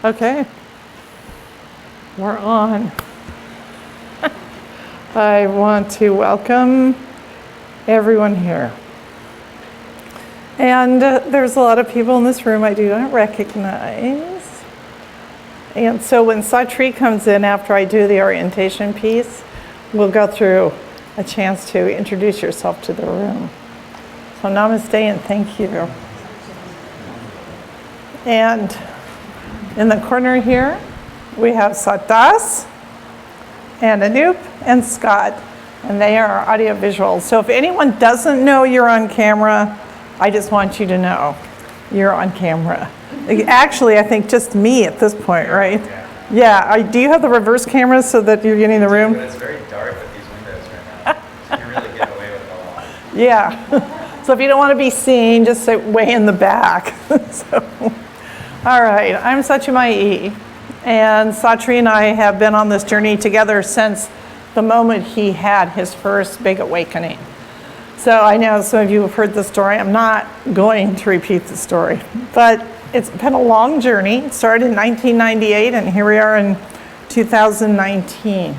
Okay, we're on. I want to welcome everyone here. And there's a lot of people in this room I do not recognize. And so when Satri comes in after I do the orientation piece, we'll go through a chance to introduce yourself to the room. So namaste and thank you. And in the corner here, we have Satdas and Anoop and Scott, and they are audiovisual. So if anyone doesn't know you're on camera, I just want you to know you're on camera. Actually, I think just me at this point, right? Yeah. Do you have the reverse camera so that you're getting the room? It's very dark with these windows right now. So you really get away with a lot. Yeah. So if you don't want to be seen, just sit way in the back. All right, I'm Satyamai, and Satri and I have been on this journey together since the moment he had his first big awakening. So I know some of you have heard the story. I'm not going to repeat the story, but it's been a long journey. It started in 1998, and here we are in 2019.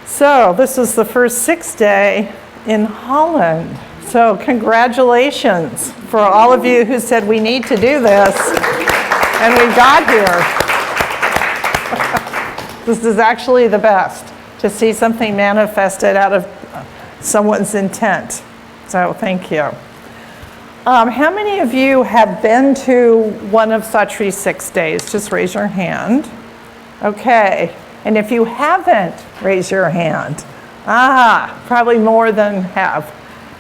So this is the first 6-day in Holland. So congratulations for all of you who said we need to do this, and we got here. This is actually the best, to see something manifested out of someone's intent. So thank you. How many of you have been to one of Satri's 6 days? Just raise your hand. Okay, and if you haven't, raise your hand. Probably more than half.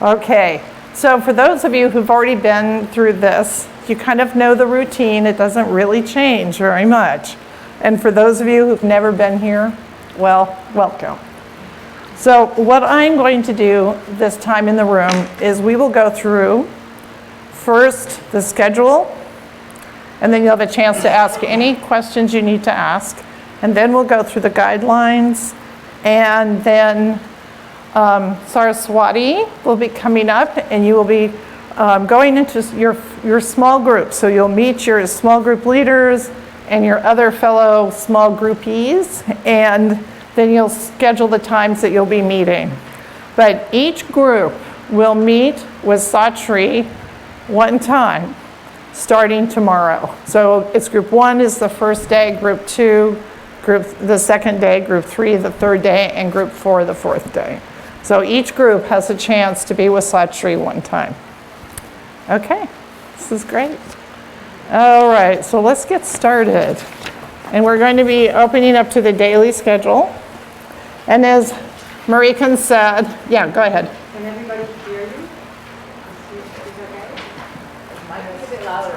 Okay, so for those of you who've already been through this, you kind of know the routine. It doesn't really change very much. And for those of you who've never been here, well, welcome. So what I'm going to do this time in the room is we will go through first the schedule, and then you'll have a chance to ask any questions you need to ask. And then we'll go through the guidelines, and then Saraswati will be coming up, and you will be going into your small group. So you'll meet your small group leaders and your other fellow small groupies, and then you'll schedule the times that you'll be meeting. But each group will meet with Satri one time, starting tomorrow. So it's group 1 is the first day, group 2, the second day, group 3 the third day, and group 4 the fourth day. So each group has a chance to be with Satri one time. Okay, this is great. All right, so let's get started. And we're going to be opening up to the daily schedule. And as Marikan said, yeah, go ahead. Can everybody hear you? Is okay? Might be a bit louder.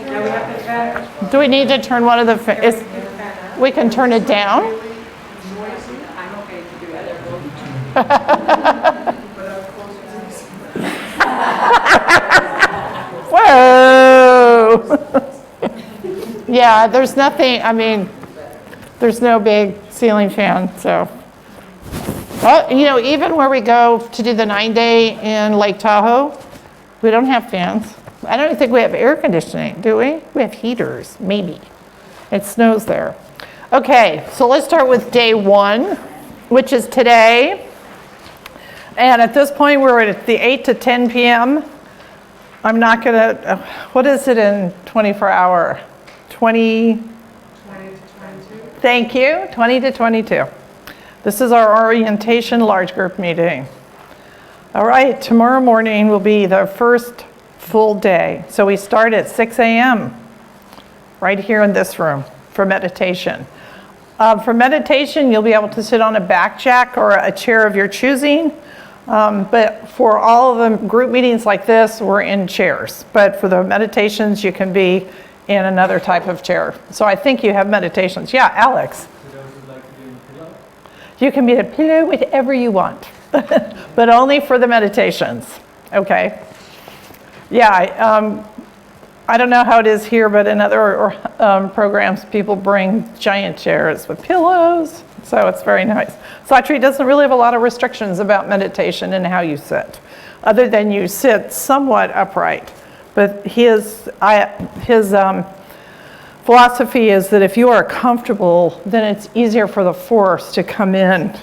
Now we have the fan. Do we need to turn one of the, we can turn it down? I'm okay to do that. Whoa! Yeah, there's nothing, there's no big ceiling fan, so. Even where we go to do the 9-day in Lake Tahoe, we don't have fans. I don't think we have air conditioning, do we? We have heaters, maybe. It snows there. Okay, so let's start with day 1, which is today. And at this point, we're at the 8 to 10 p.m. I'm not gonna, what is it in 24-hour? 20 to 22. Thank you, 20 to 22. This is our orientation large group meeting. All right, tomorrow morning will be the first full day. So we start at 6 a.m. right here in this room for meditation. For meditation, you'll be able to sit on a back jack or a chair of your choosing. But for all of the group meetings like this, we're in chairs. But for the meditations, you can be in another type of chair. So I think you have meditations. Yeah, Alex. For those who'd like to be in a pillow? You can be in a pillow, whatever you want, but only for the meditations. Okay. Yeah, I don't know how it is here, but in other programs, people bring giant chairs with pillows. So it's very nice. Satri doesn't really have a lot of restrictions about meditation and how you sit, other than you sit somewhat upright. But his philosophy is that if you are comfortable, then it's easier for the force to come in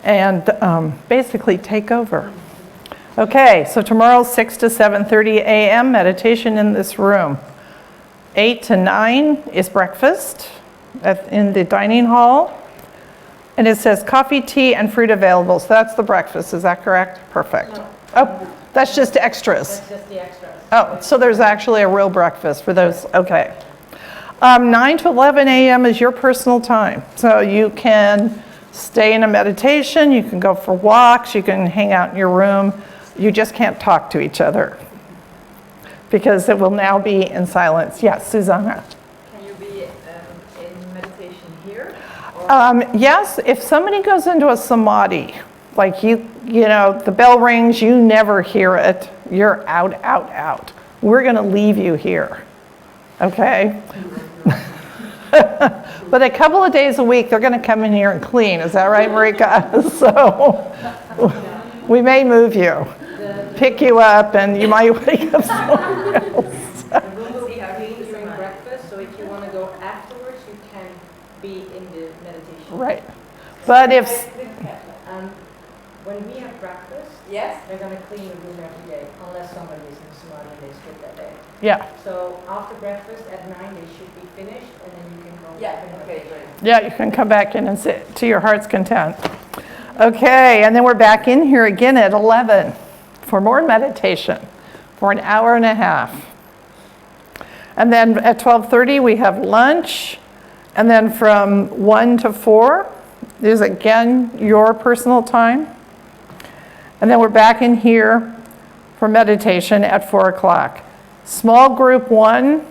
and basically take over. Okay, so tomorrow 6 to 7:30 a.m. meditation in this room. 8 to 9 is breakfast in the dining hall. And it says coffee, tea, and fruit available. So that's the breakfast, is that correct? Perfect. No. Oh, that's just extras. That's just the extras. Oh, so there's actually a real breakfast for those, okay. 9 to 11 a.m. is your personal time. So you can stay in a meditation, you can go for walks, you can hang out in your room. You just can't talk to each other because it will now be in silence. Yes, Susanna. Can you be in meditation here? Yes, if somebody goes into a samadhi, like you know, the bell rings, you never hear it, you're out, out, out. We're going to leave you here, okay? But a couple of days a week, they're going to come in here and clean. Is that right, Marika? So we may move you, pick you up, and you might wake up somewhere else. The room will be clean during breakfast, so if you want to go afterwards, you can be in the meditation. Right. But if, When we have breakfast, Yes? they're going to clean the room every day, unless somebody is in samadhi and they skip that day. yeah, So after breakfast at 9, they should be finished, and then you can go. Yeah, back and okay, meditate. great. yeah, you can come back in and sit to your heart's content. Okay, and then we're back in here again at 11 for more meditation for an hour and a half. And then at 12:30 we have lunch, and then from 1 to 4 is again your personal time. And then we're back in here for meditation at 4 o'clock. Small group 1,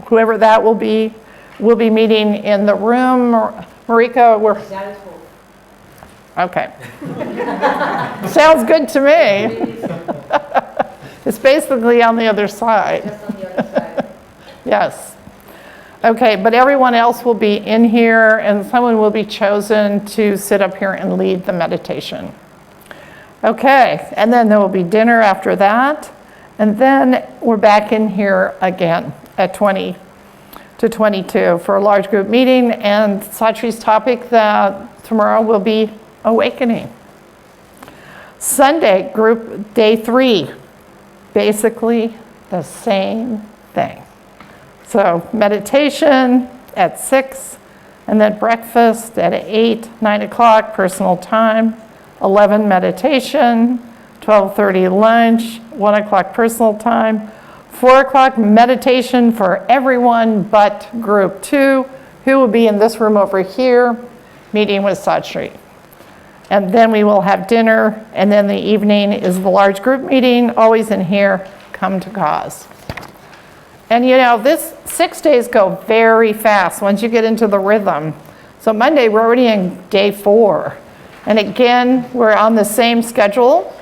whoever that will be meeting in the room. Marika, we're, That is full. okay. Sounds good to me. It's basically on the other side. Just on the other side. Yes. Okay, but everyone else will be in here, and someone will be chosen to sit up here and lead the meditation. Okay, and then there will be dinner after that, and then we're back in here again at 20 to 22 for a large group meeting, and Satri's topic that tomorrow will be awakening. Sunday, group day 3, basically the same thing. So meditation at 6, and then breakfast at 8, 9 o'clock, personal time, 11 meditation, 12:30 lunch, 1 o'clock personal time, 4 o'clock meditation for everyone but group 2, who will be in this room over here, meeting with Satri. And then we will have dinner, and then the evening is the large group meeting, always in here, come to cause. And you know, this 6 days go very fast once you get into the rhythm. So Monday, we're already in day 4. And again, we're on the same schedule.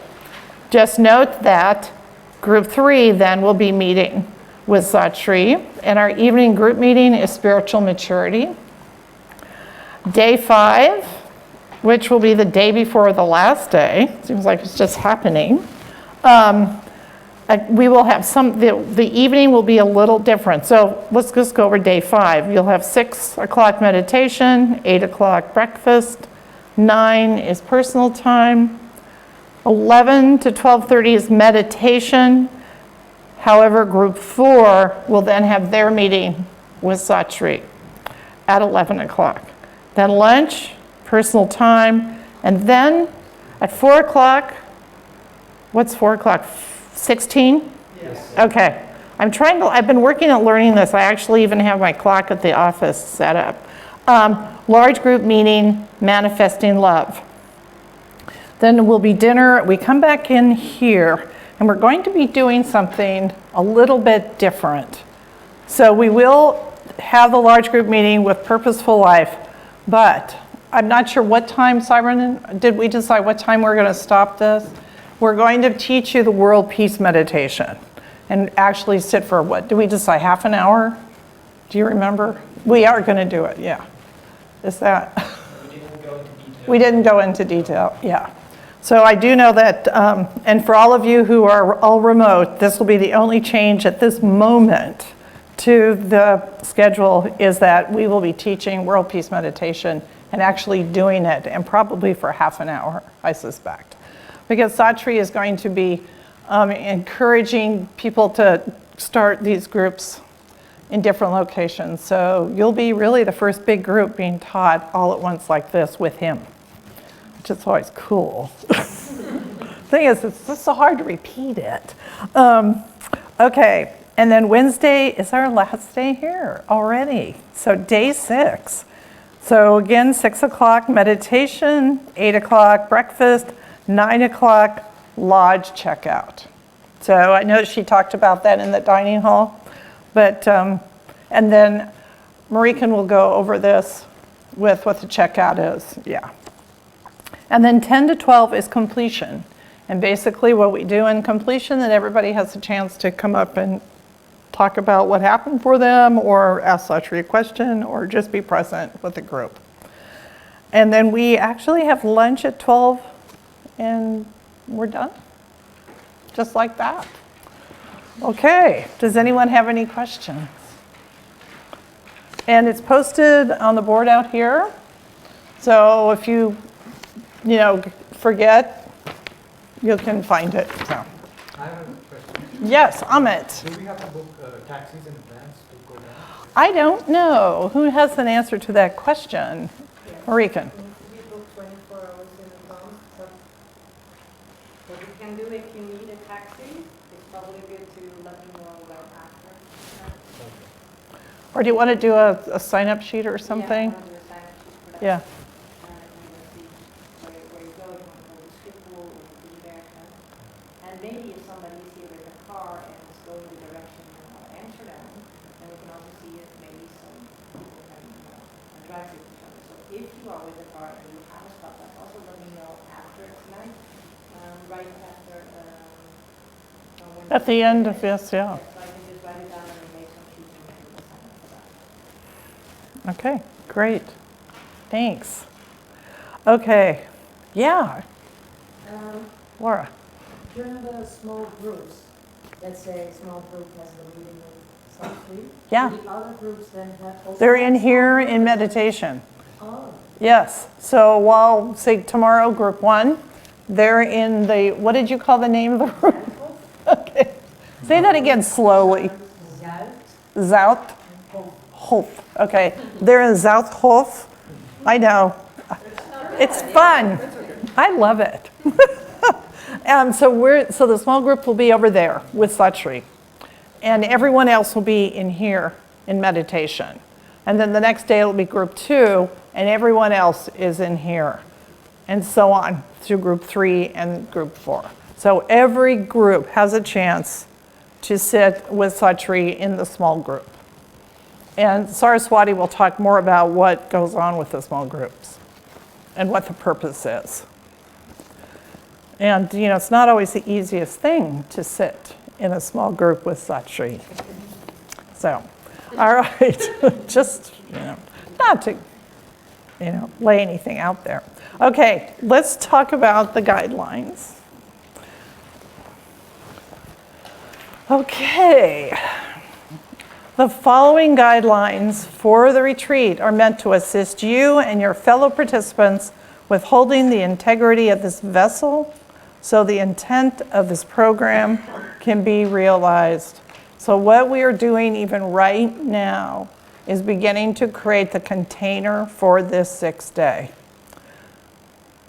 Just note that group 3 then will be meeting with Satri. And our evening group meeting is spiritual maturity. Day 5, which will be the day before the last day. Seems like it's just happening. We will have the evening will be a little different. So let's just go over day 5. You'll have 6 o'clock meditation, 8 o'clock breakfast, 9 is personal time, 11 to 12:30 is meditation. However, group 4 will then have their meeting with Satri at 11 o'clock. Then lunch, personal time, and then at 4 o'clock, what's 4 o'clock? 16? Yes. Okay. I've been working on learning this. I actually even have my clock at the office set up. Large group meeting, manifesting love. Then will be dinner. We come back in here, and we're going to be doing something a little bit different. So we will have the large group meeting with Purposeful Life, but I'm not sure what time, Simon, did we decide what time we're going to stop this? We're going to teach you the world peace meditation and actually sit for what? Did we decide half an hour? Do you remember? We are going to do it, yeah. Is that? We didn't go into detail. We didn't go into detail, yeah. So I do know that, and for all of you who are all remote, this will be the only change at this moment to the schedule, is that we will be teaching World Peace Meditation and actually doing it, and probably for half an hour, I suspect. Because Satri is going to be encouraging people to start these groups in different locations. So you'll be really the first big group being taught all at once like this with him, which is always cool. Thing is, it's just so hard to repeat it. Okay, and then Wednesday is our last day here already. So day 6. So again, 6 o'clock meditation, 8 o'clock breakfast, 9 o'clock lodge checkout. So I know she talked about that in the dining hall, but, and then Marikan will go over this with what the checkout is, yeah. And then 10 to 12 is completion. And basically what we do in completion, that everybody has a chance to come up and talk about what happened for them, or ask Satri a question, or just be present with the group. And then we actually have lunch at 12, and we're done. Just like that. Okay, does anyone have any questions? And it's posted on the board out here. So if you forget, you can find it. So. I have a question. Yes, Amit. Do we have to book taxis in advance to go down? I don't know. Who has an answer to that question? Marikan. We book 24 hours in advance, but what you can do if you need a taxi, it's probably good to let me know right after. Or do you want to do a sign-up sheet or something? Yeah, I wanna do a sign-up sheet for that. Yeah. You will see where you go, you want to go to Schiphol, or be there. And maybe if somebody is here with a car and is going the direction of Amsterdam, then we can also see if maybe some people can drive with each other. So if you are with a car and you have a stop, like also let me know after tonight, right after. When At the end of this, yeah. So I can just write it down and make some sheets and maybe we'll sign up for that. Okay, great. Thanks. Okay, yeah, Laura. During the small groups, let's say a small group has a meeting with some three. Yeah. The other groups then have also. They're in here in meditation. Oh, Yes, so while, say tomorrow, group 1, they're in the, what did you call the name of the room? Okay, say that again slowly. Zuid, Zouthof, okay. They're in Zouthof. I know. It's fun. I love it. So the small group will be over there with Satri. And everyone else will be in here in meditation. And then the next day it'll be group 2, and everyone else is in here. And so on through group 3 and group 4. So every group has a chance to sit with Satri in the small group. And Saraswati will talk more about what goes on with the small groups and what the purpose is. And it's not always the easiest thing to sit in a small group with Satri. So, all right, just not to lay anything out there. Okay, let's talk about the guidelines. Okay. The following guidelines for the retreat are meant to assist you and your fellow participants with holding the integrity of this vessel so the intent of this program can be realized. So what we are doing even right now is beginning to create the container for this 6th day.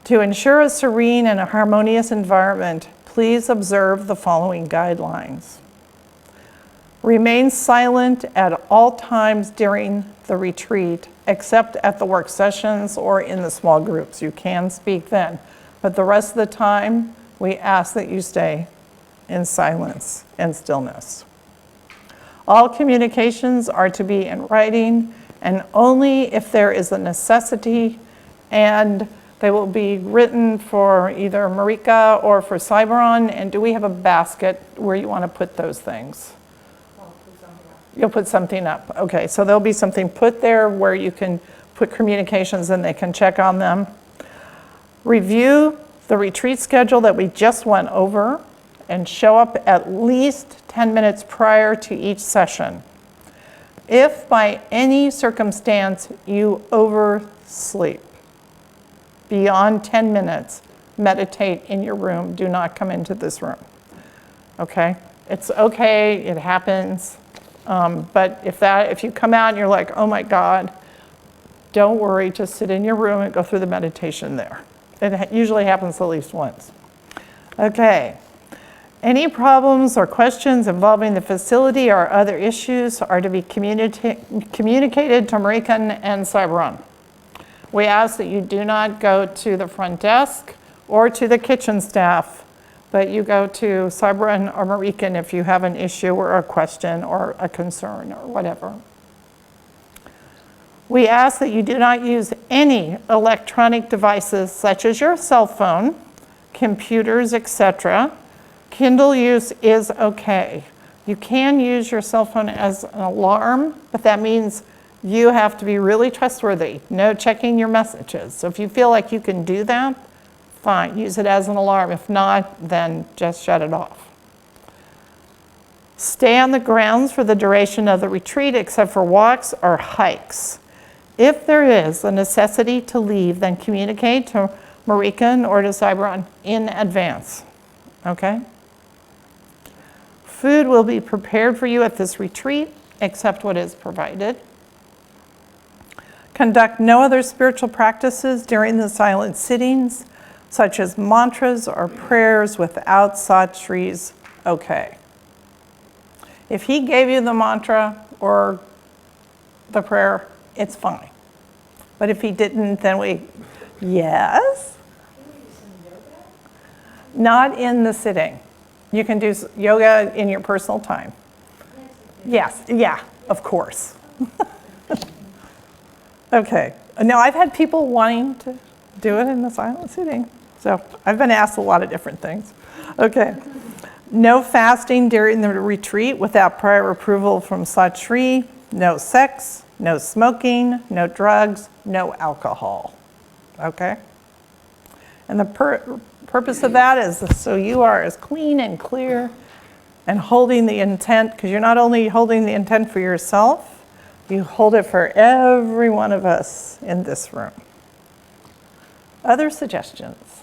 To ensure a serene and a harmonious environment, please observe the following guidelines. Remain silent at all times during the retreat, except at the work sessions or in the small groups. You can speak then, but the rest of the time, we ask that you stay in silence and stillness. All communications are to be in writing, and only if there is a necessity, and they will be written for either Marika or for Cyberon. And do we have a basket where you want to put those things? You'll put something up. Okay, so there'll be something put there where you can put communications and they can check on them. Review the retreat schedule that we just went over and show up at least 10 minutes prior to each session. If by any circumstance you oversleep beyond 10 minutes, meditate in your room. Do not come into this room. Okay? It's okay, it happens. But if you come out and you're like, oh my God, don't worry, just sit in your room and go through the meditation there. It usually happens at least once. Okay. Any problems or questions involving the facility or other issues are to be communicated to Marikan and Cyberon. We ask that you do not go to the front desk or to the kitchen staff, but you go to Cyberon or Marikan if you have an issue or a question or a concern or whatever. We ask that you do not use any electronic devices such as your cell phone, computers, etc. Kindle use is okay. You can use your cell phone as an alarm, but that means you have to be really trustworthy. No checking your messages. So if you feel like you can do that, fine, use it as an alarm. If not, then just shut it off. Stay on the grounds for the duration of the retreat except for walks or hikes. If there is a necessity to leave, then communicate to Marikan or to Cyberon in advance, okay? Food will be prepared for you at this retreat, except what is provided. Conduct no other spiritual practices during the silent sittings, such as mantras or prayers without Satri's okay. If he gave you the mantra or the prayer, it's fine. But if he didn't, then yes? Not in the sitting. You can do yoga in your personal time. Yes, yeah, of course. Okay. Now, I've had people wanting to do it in the silent sitting. So I've been asked a lot of different things. Okay. No fasting during the retreat without prior approval from Satri. No sex, no smoking, no drugs, no alcohol. Okay? And the purpose of that is so you are as clean and clear and holding the intent, because you're not only holding the intent for yourself, you hold it for every one of us in this room. Other suggestions?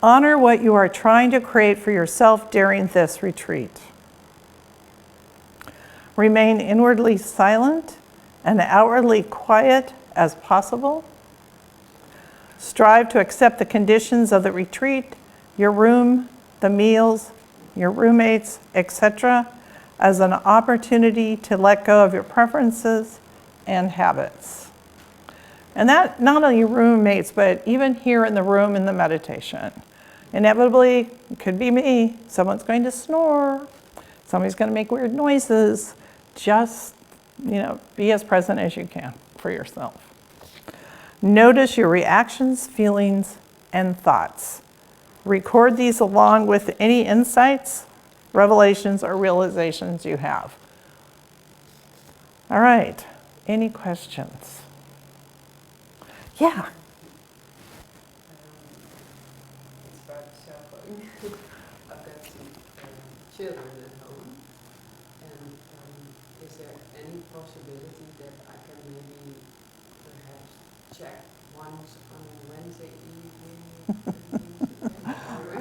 Honor what you are trying to create for yourself during this retreat. Remain inwardly silent and outwardly quiet as possible. Strive to accept the conditions of the retreat, your room, the meals, your roommates, etc., as an opportunity to let go of your preferences and habits. And that not only your roommates, but even here in the room in the meditation. Inevitably, it could be me, someone's going to snore, somebody's going to make weird noises. Just, be as present as you can for yourself. Notice your reactions, feelings, and thoughts. Record these along with any insights, revelations, or realizations you have. All right, any questions? Yeah. It's about cell phone. I've got some children at home, and is there any possibility that I can maybe perhaps check once on Wednesday evening?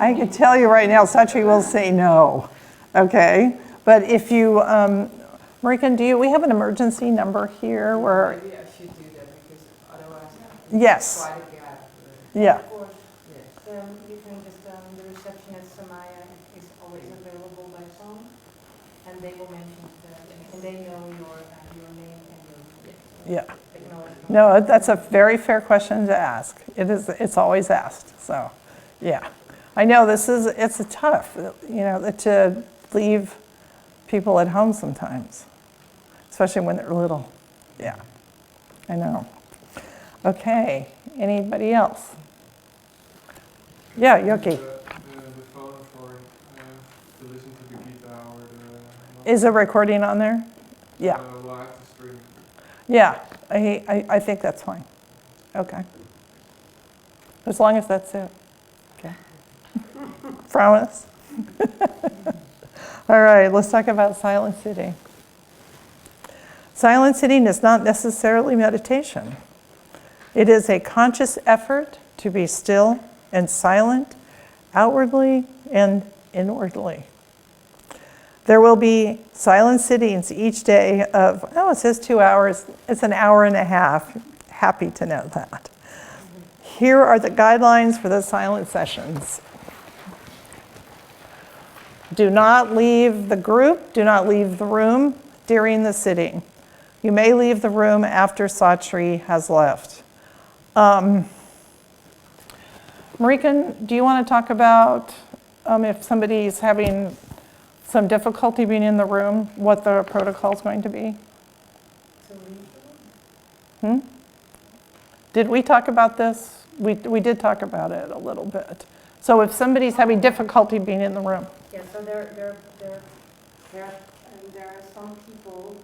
I can tell you right now, Satri will say no, okay? But if you, Marikan, we have an emergency number here where? Maybe I should do that, because otherwise Yes. quite a gap. Yeah. Of course, Yes. you can just, the receptionist, Samaya, is always available by phone, and they will mention that, and they know your name and your. Yeah. No, that's a very fair question to ask. It's always asked, so, yeah. I know it's a tough, to leave people at home sometimes, especially when they're little. Yeah, I know. Okay, anybody else? Yeah, Yoki. The phone for to listen to the Gita or the. Is a recording on there? Yeah. We'll have to stream. Yeah, I think that's fine. Okay. As long as that's it. Promise? All right, let's talk about silent sitting. Silent sitting is not necessarily meditation. It is a conscious effort to be still and silent, outwardly and inwardly. There will be silent sittings each day of, it says 2 hours. It's an hour and a half. Happy to know that. Here are the guidelines for the silent sessions. Do not leave the group, do not leave the room during the sitting. You may leave the room after Satri has left. Marika, do you want to talk about if somebody's having some difficulty being in the room, what the protocol is going to be? Did we talk about this? We did talk about it a little bit. So if somebody's having difficulty being in the room. Yeah, so there are some people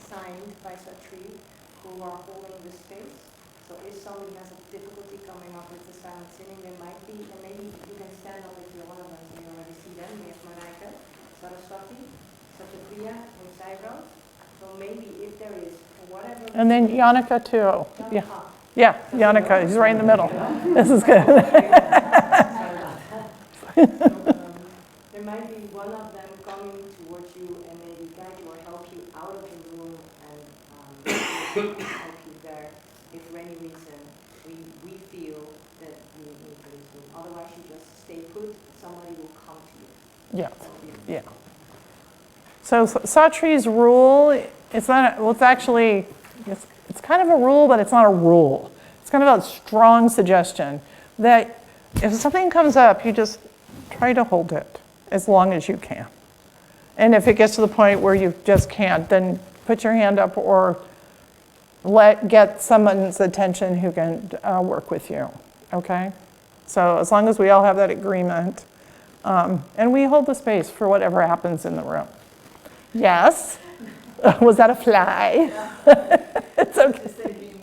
signed by Satri who are holding the space. So if somebody has a difficulty coming up with the silent sitting, there might be, and maybe you can stand up if you're one of them, so you already see them. We have Marika, Saraswati, Satyapriya, and Saibro. So maybe if there is, for whatever. And then Yannicka too. Yeah, Ah, yeah, Yannicka, he's right in the middle. This is good. There might be one of them coming towards you and maybe guide you or help you out of the room and help you there. If for any reason we feel that you need to leave the room. Otherwise, you just stay put. Somebody will come to you. Yeah, yeah. So Satri's rule, it's not, well, it's actually, it's kind of a rule, but it's not a rule. It's kind of a strong suggestion that if something comes up, you just try to hold it as long as you can. And if it gets to the point where you just can't, then put your hand up or get someone's attention who can work with you, okay? So as long as we all have that agreement, and we hold the space for whatever happens in the room. Yes? Was that a fly? It's okay. Just thinking,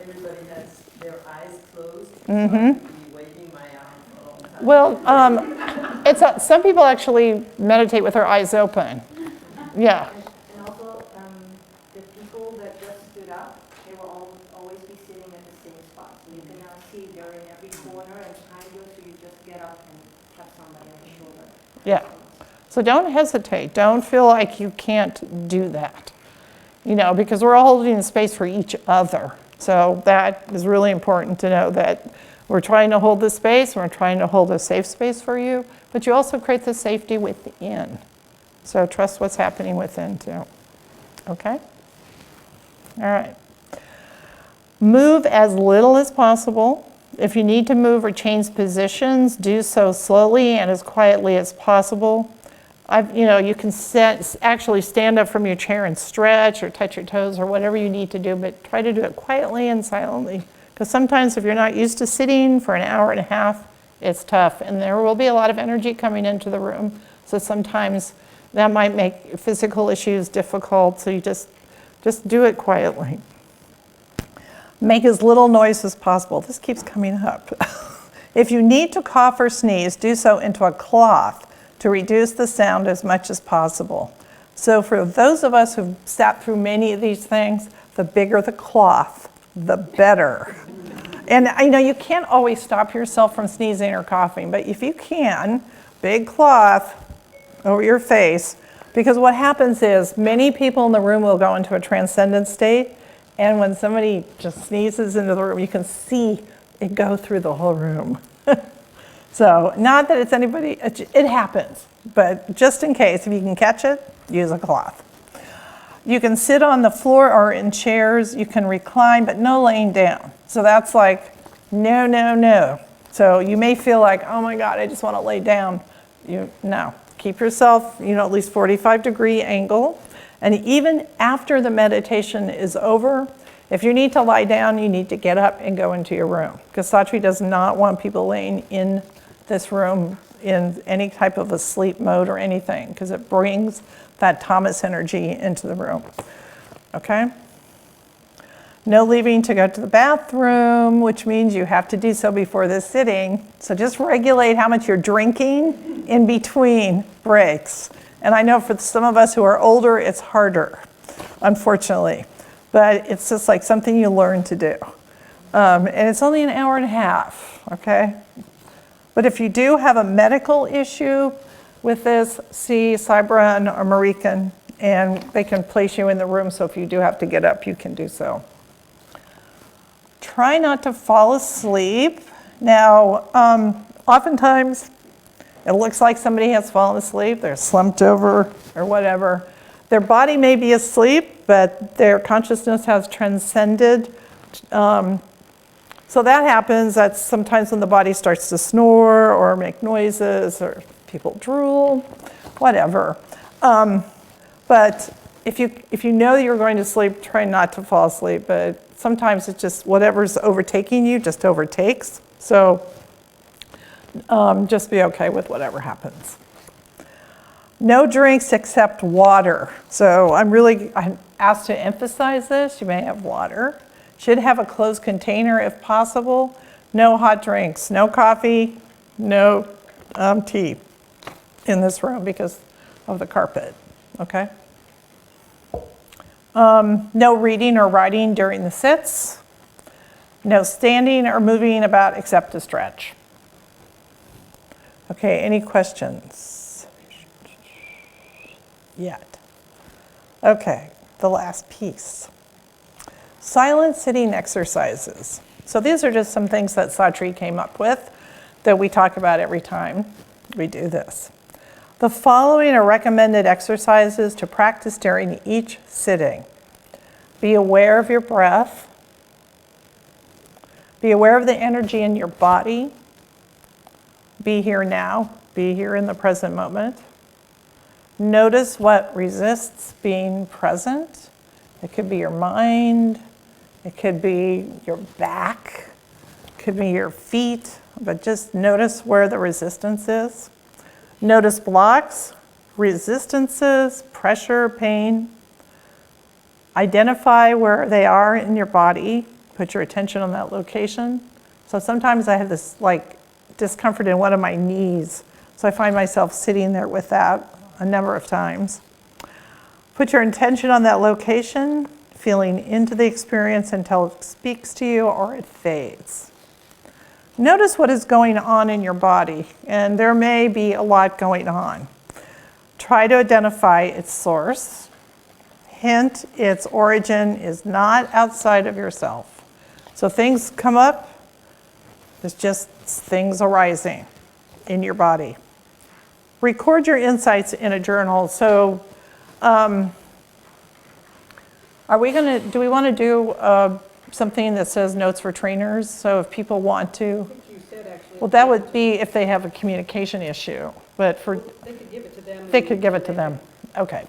everybody has their eyes closed. Mm-hmm. So I'd be waving my arm for a long time. Well, some people actually meditate with their eyes open. Yeah. And also, the people that just stood up, they will always be sitting at the same spot. So you can now see they're in every corner and behind you, so you just get up and tap somebody on the shoulder. Yeah. So don't hesitate. Don't feel like you can't do that, because we're all holding space for each other. So that is really important to know that we're trying to hold the space, we're trying to hold a safe space for you, but you also create the safety within. So trust what's happening within too. Okay? All right. Move as little as possible. If you need to move or change positions, do so slowly and as quietly as possible. You can actually stand up from your chair and stretch or touch your toes or whatever you need to do, but try to do it quietly and silently. Because sometimes if you're not used to sitting for an hour and a half, it's tough. And there will be a lot of energy coming into the room. So sometimes that might make physical issues difficult. So you just do it quietly. Make as little noise as possible. This keeps coming up. If you need to cough or sneeze, do so into a cloth to reduce the sound as much as possible. So for those of us who've sat through many of these things, the bigger the cloth, the better. And I know you can't always stop yourself from sneezing or coughing, but if you can, big cloth over your face, because what happens is many people in the room will go into a transcendent state, and when somebody just sneezes into the room, you can see it go through the whole room. So not that it's anybody, it happens, but just in case, if you can catch it, use a cloth. You can sit on the floor or in chairs, you can recline, but no laying down. So that's like, no, no, no. So you may feel like, oh my God, I just want to lay down. No, keep yourself, at least 45-degree angle. And even after the meditation is over, if you need to lie down, you need to get up and go into your room. Because Satri does not want people laying in this room in any type of a sleep mode or anything, because it brings that tamas energy into the room. Okay? No leaving to go to the bathroom, which means you have to do so before the sitting. So just regulate how much you're drinking in between breaks. And I know for some of us who are older, it's harder, unfortunately. But it's just like something you learn to do. And it's only an hour and a half, okay? But if you do have a medical issue with this, see Cybran or Marikan, and they can place you in the room, so if you do have to get up, you can do so. Try not to fall asleep. Now, oftentimes, it looks like somebody has fallen asleep, they're slumped over or whatever. Their body may be asleep, but their consciousness has transcended. So that happens. That's sometimes when the body starts to snore or make noises or people drool, whatever. But if you know that you're going to sleep, try not to fall asleep. But sometimes it's just whatever's overtaking you just overtakes. So just be okay with whatever happens. No drinks except water. So I'm asked to emphasize this. You may have water. Should have a closed container if possible. No hot drinks, no coffee, no tea in this room because of the carpet, okay? No reading or writing during the sits. No standing or moving about except to stretch. Okay, any questions? Yet. Okay, the last piece. Silent sitting exercises. So these are just some things that Satri came up with that we talk about every time we do this. The following are recommended exercises to practice during each sitting. Be aware of your breath. Be aware of the energy in your body. Be here now. Be here in the present moment. Notice what resists being present. It could be your mind. It could be your back. It could be your feet. But just notice where the resistance is. Notice blocks, resistances, pressure, pain. Identify where they are in your body. Put your attention on that location. So sometimes I have this like discomfort in one of my knees. So I find myself sitting there with that a number of times. Put your intention on that location, feeling into the experience until it speaks to you or it fades. Notice what is going on in your body, and there may be a lot going on. Try to identify its source. Hint, its origin is not outside of yourself. So things come up, it's just things arising in your body. Record your insights in a journal. So do we want to do something that says notes for trainers? So if people want to, You said actually. well, that would be if they have a communication issue, but for, They could give it to them. they could give it to them. Okay.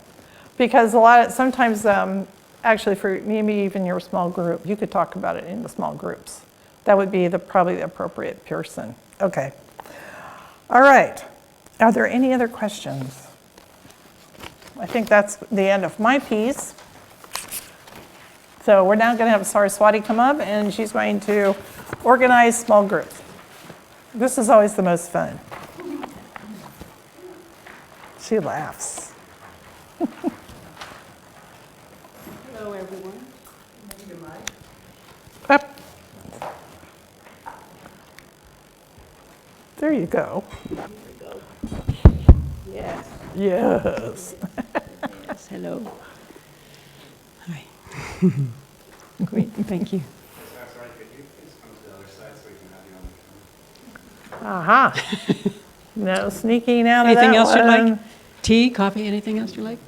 Because sometimes, actually for maybe even your small group, you could talk about it in the small groups. That would be probably the appropriate person. Okay. All right. Are there any other questions? I think that's the end of my piece. So we're now going to have Saraswati come up, and she's going to organize small groups. This is always the most fun. She laughs. Hello, everyone. Up. There you go. Yes. Yes. Yes, hello. Hi. Great, thank you. Sorry, could you please come to the other side so we can have you on the camera? Aha. No sneaking out of Anything that else you'd one. like? Tea, coffee, anything else you like?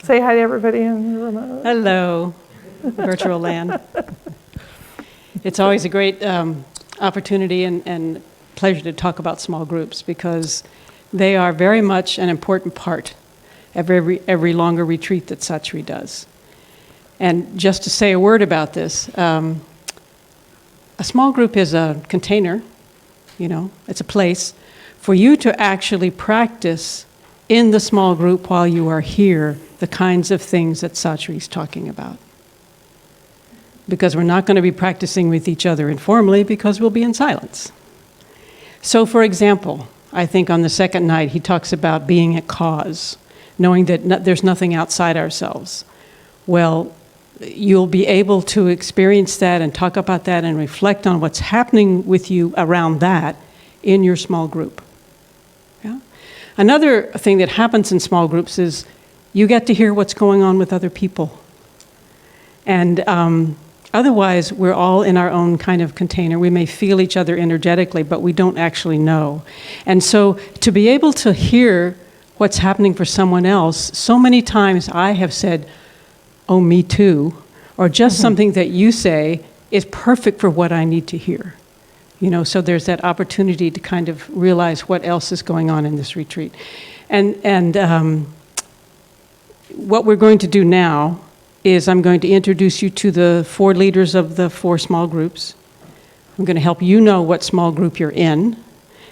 Say hi to everybody in the remote. Hello, virtual land. It's always a great opportunity and pleasure to talk about small groups because they are very much an important part of every longer retreat that Satri does. And just to say a word about this, a small group is a container, it's a place for you to actually practice in the small group while you are here the kinds of things that Satri's talking about. because we're not going to be practicing with each other informally because we'll be in silence. So, for example, I think on the second night he talks about being at cause, knowing that there's nothing outside ourselves. Well, you'll be able to experience that and talk about that and reflect on what's happening with you around that in your small group. Yeah? Another thing that happens in small groups is you get to hear what's going on with other people. And otherwise, we're all in our own kind of container. We may feel each other energetically, but we don't actually know. And so to be able to hear what's happening for someone else, so many times I have said, oh, me too, or just something that you say is perfect for what I need to hear. You know, so there's that opportunity to kind of realize what else is going on in this retreat. And what we're going to do now is I'm going to introduce you to the 4 leaders of the 4 small groups. I'm going to help you know what small group you're in,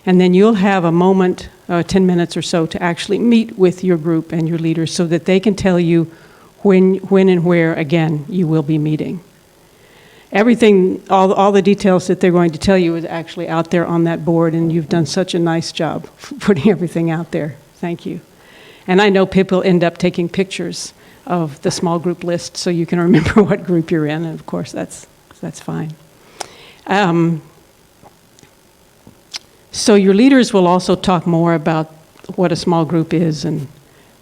and then you'll have a moment, 10 minutes or so, to actually meet with your group and your leaders so that they can tell you when and where, again, you will be meeting. Everything, all the details that they're going to tell you is actually out there on that board, and you've done such a nice job putting everything out there. Thank you. And I know people end up taking pictures of the small group list so you can remember what group you're in, and of course that's fine. So your leaders will also talk more about what a small group is and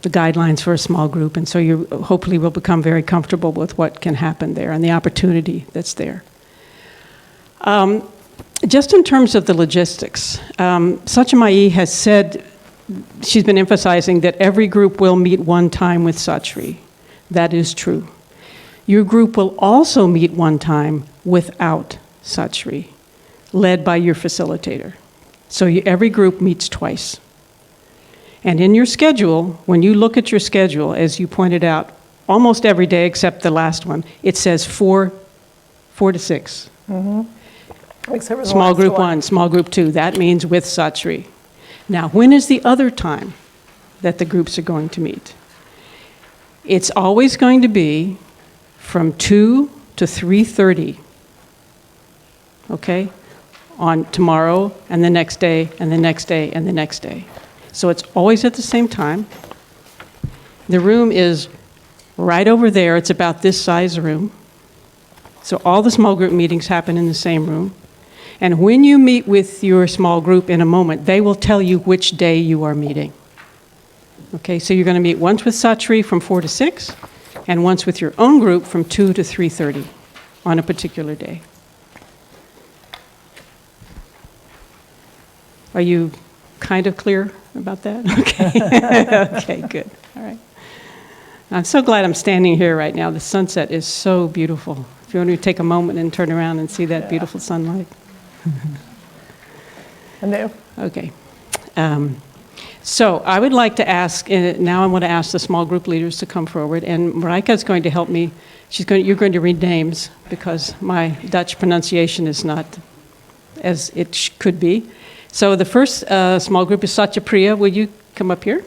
the guidelines for a small group, and so you hopefully will become very comfortable with what can happen there and the opportunity that's there. Just in terms of the logistics, Satchamayi has said, she's been emphasizing that every group will meet one time with Satchri. That is true. Your group will also meet one time without Satchri, led by your facilitator. So every group meets twice. And in your schedule, when you look at your schedule, as you pointed out, almost every day except the last one, it says 4 to 6. Except for the Small last group one. 1, small group 2, that means with Satchri. Now, when is the other time that the groups are going to meet? It's always going to be from 2 to 3:30, okay, on tomorrow and the next day and the next day and the next day. So it's always at the same time. The room is right over there. It's about this size room. So all the small group meetings happen in the same room. And when you meet with your small group in a moment, they will tell you which day you are meeting. Okay, so you're going to meet once with Satchri from 4 to 6, and once with your own group from 2 to 3:30 on a particular day. Are you kind of clear about that? Okay. Okay, good. All right. I'm so glad I'm standing here right now. The sunset is so beautiful. If you want to take a moment and turn around and see that beautiful sunlight. I know. Okay. So I would like to ask, now I want to ask the small group leaders to come forward, and Marijke is going to help me. You're going to read names because my Dutch pronunciation is not as it could be. So the first small group is Satyapriya. Will you come up here?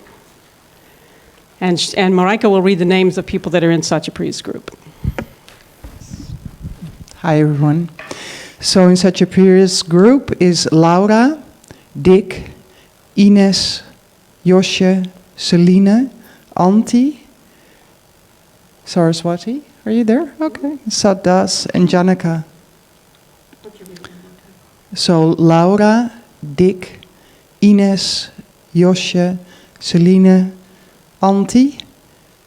And Marijke will read the names of people that are in Satyapriya's group. Hi everyone. So in Satyapriya's group is Laura, Dick, Ines, Josje, Celine, Antti, Saraswati. Are you there? Okay. Sadas and Janaka. So Laura, Dick, Ines, Josje, Celine, Antti,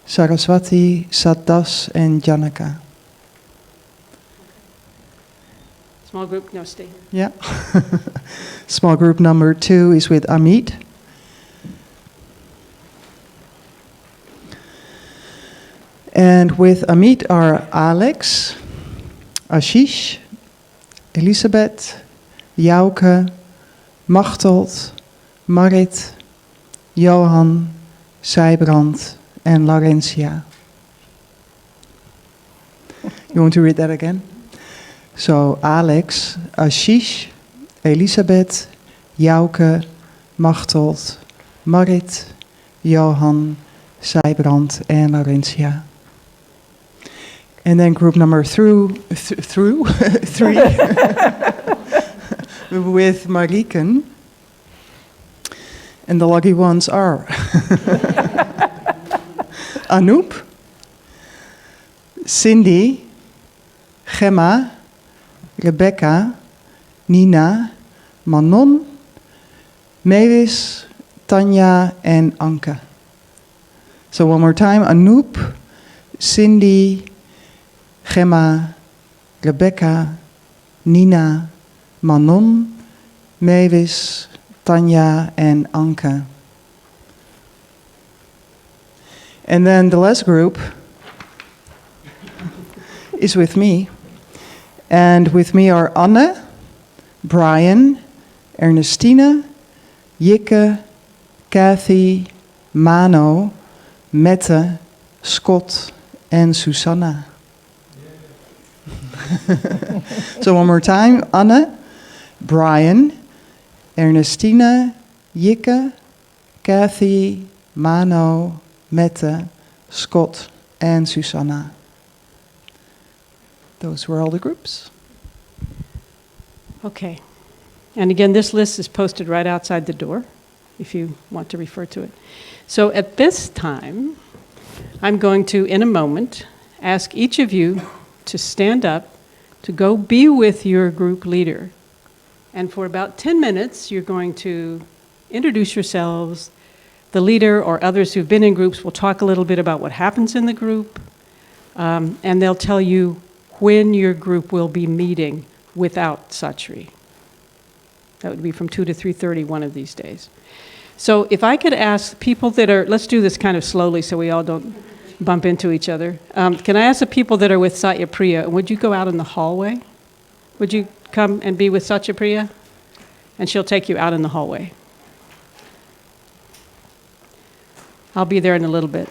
Saraswati, Sadas and Janaka. Small group, no, stay here. Yeah. Small group number 2 is with Amit. And with Amit are Alex, Ashish, Elisabeth, Jouke, Machteld, Marit, Johan, Sijbrand, and Laurentia. You want to read that again? So Alex, Ashish, Elisabeth, Jouke, Machteld, Marit, Johan, Sijbrand en Laurentia. And then group number three with Mariken. And the lucky ones are Anoop, Cindy, Gemma, Rebecca, Nina, Manon, Mavis, Tanja, and Anke. So one more time. Anoop, Cindy, Gemma, Rebecca, Nina, Manon, Mavis, Tanja, and Anke. And then the last group is with me. And with me are Anne, Brian, Ernestine, Jikke, Kathy, Mano, Mette, Scott, and Susanna. So one more time. Anne, Brian, Ernestine, Jikke, Kathy, Mano, Mette, Scott, and Susanna. Those were all the groups. Okay. And again, this list is posted right outside the door, if you want to refer to it. So at this time, I'm going to, in a moment, ask each of you to stand up, to go be with your group leader. And for about 10 minutes, you're going to introduce yourselves. The leader or others who've been in groups will talk a little bit about what happens in the group, and they'll tell you when your group will be meeting without Satri. That would be from 2 to 3:30 one of these days. So if I could ask people that are, let's do this kind of slowly so we all don't bump into each other. Can I ask the people that are with Satya Priya, would you go out in the hallway? Would you come and be with Satya Priya? And she'll take you out in the hallway. I'll be there in a little bit.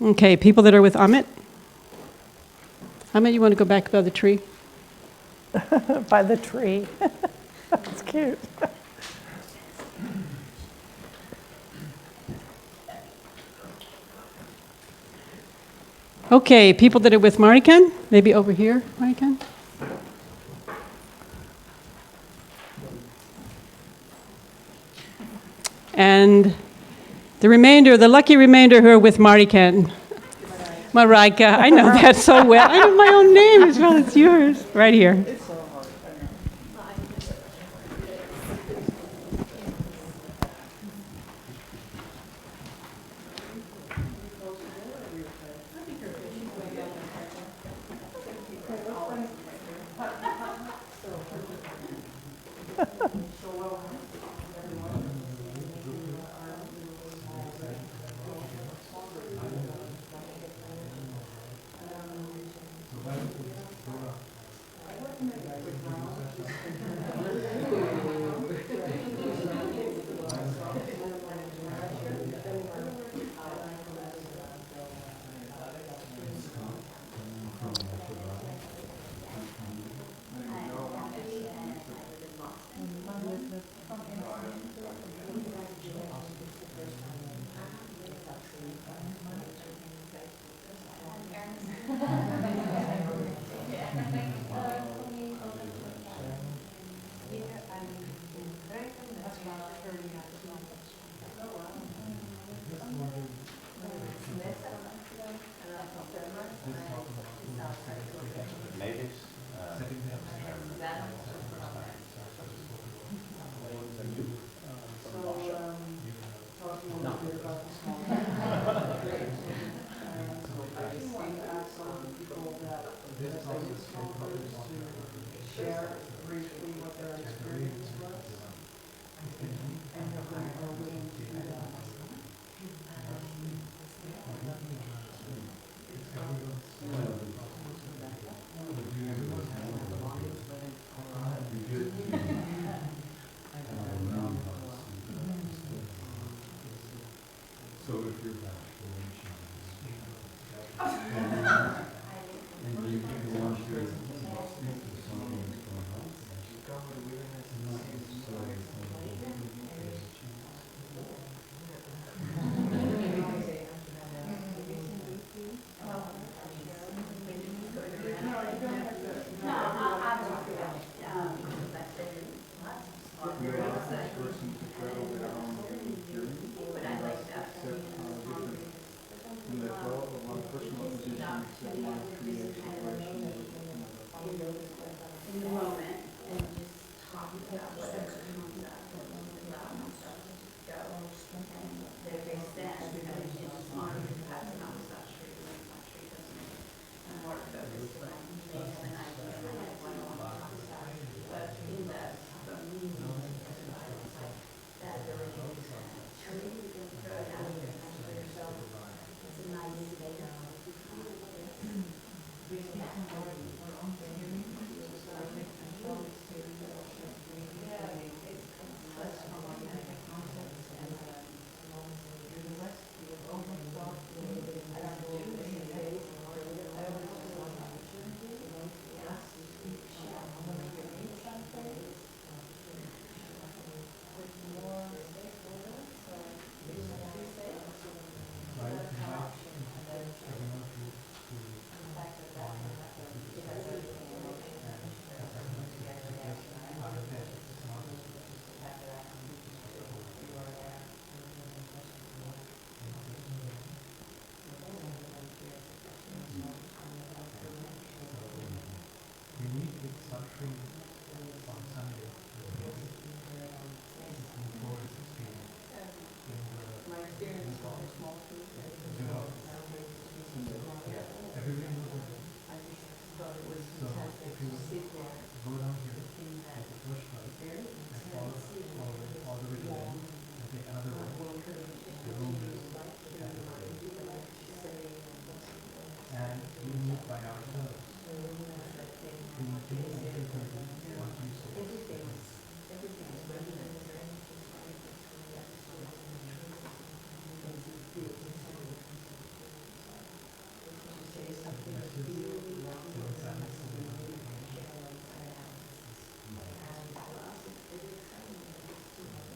Okay, people that are with Amit. Amit, you want to go back by the tree? By the tree. That's cute. Okay, people that are with Marikan, maybe over here, Marikan. And the remainder, the lucky remainder who are with Marikan. Marika, I know that so well. I know my own name as well as yours. Right here. Go, what do we in the moment and just talk about whatever comes up, allow myself to just go. And there they stand, and it's just fun because that's an outside street, and inside street doesn't work focused on. They have an idea in my head what I want to talk about, but in that, the meaning it's like that ability to throw it out there and for yourself. It's a nice day.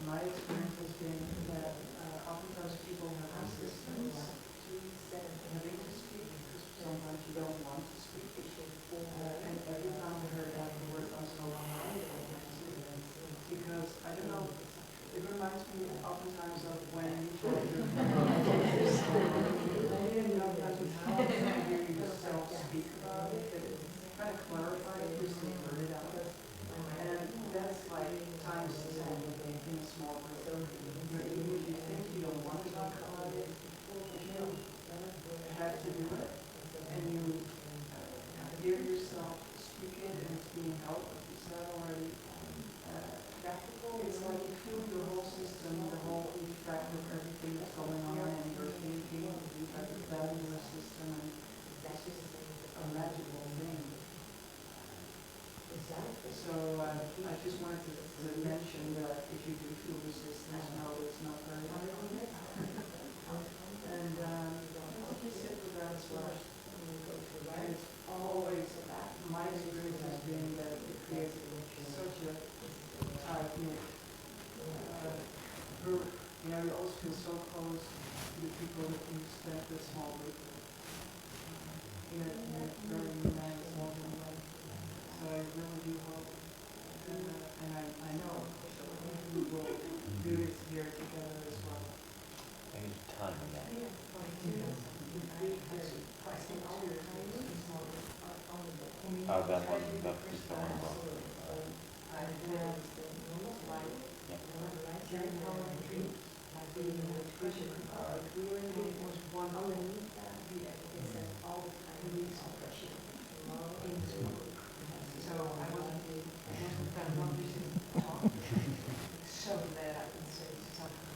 My experience has been that oftentimes people have resistance to having to speak. Sometimes you don't want to speak. And every time I heard afterward, I was so reminded of my experience. Because, I don't know, it reminds me oftentimes of when you told your friends. I didn't know that was how to hear yourself speak about it, but it kind of clarified it, just to heard it out. And that's like times 10 in a small group. Even if you think you don't want to talk about it, if you have to do it, and you hear yourself speak it, and it's being held, like you said already, it's like you feel your whole system, the whole effect of everything that's going on, and you're thinking, you have that in your system, and that's just a magical thing. So I just wanted to mention that if you do feel resistance, no, it's not very hard. And I'll just sit with that as well. And it's always, my experience has been that it creates such a tight-knit group. You know, you always feel so close to the people that you spend this small group with. In a very nice, loving way. So I really do hope, and I know we will do this here together as well. I need time on that. That one, that is the one about. So I wasn't that one person to talk, so that I can say something.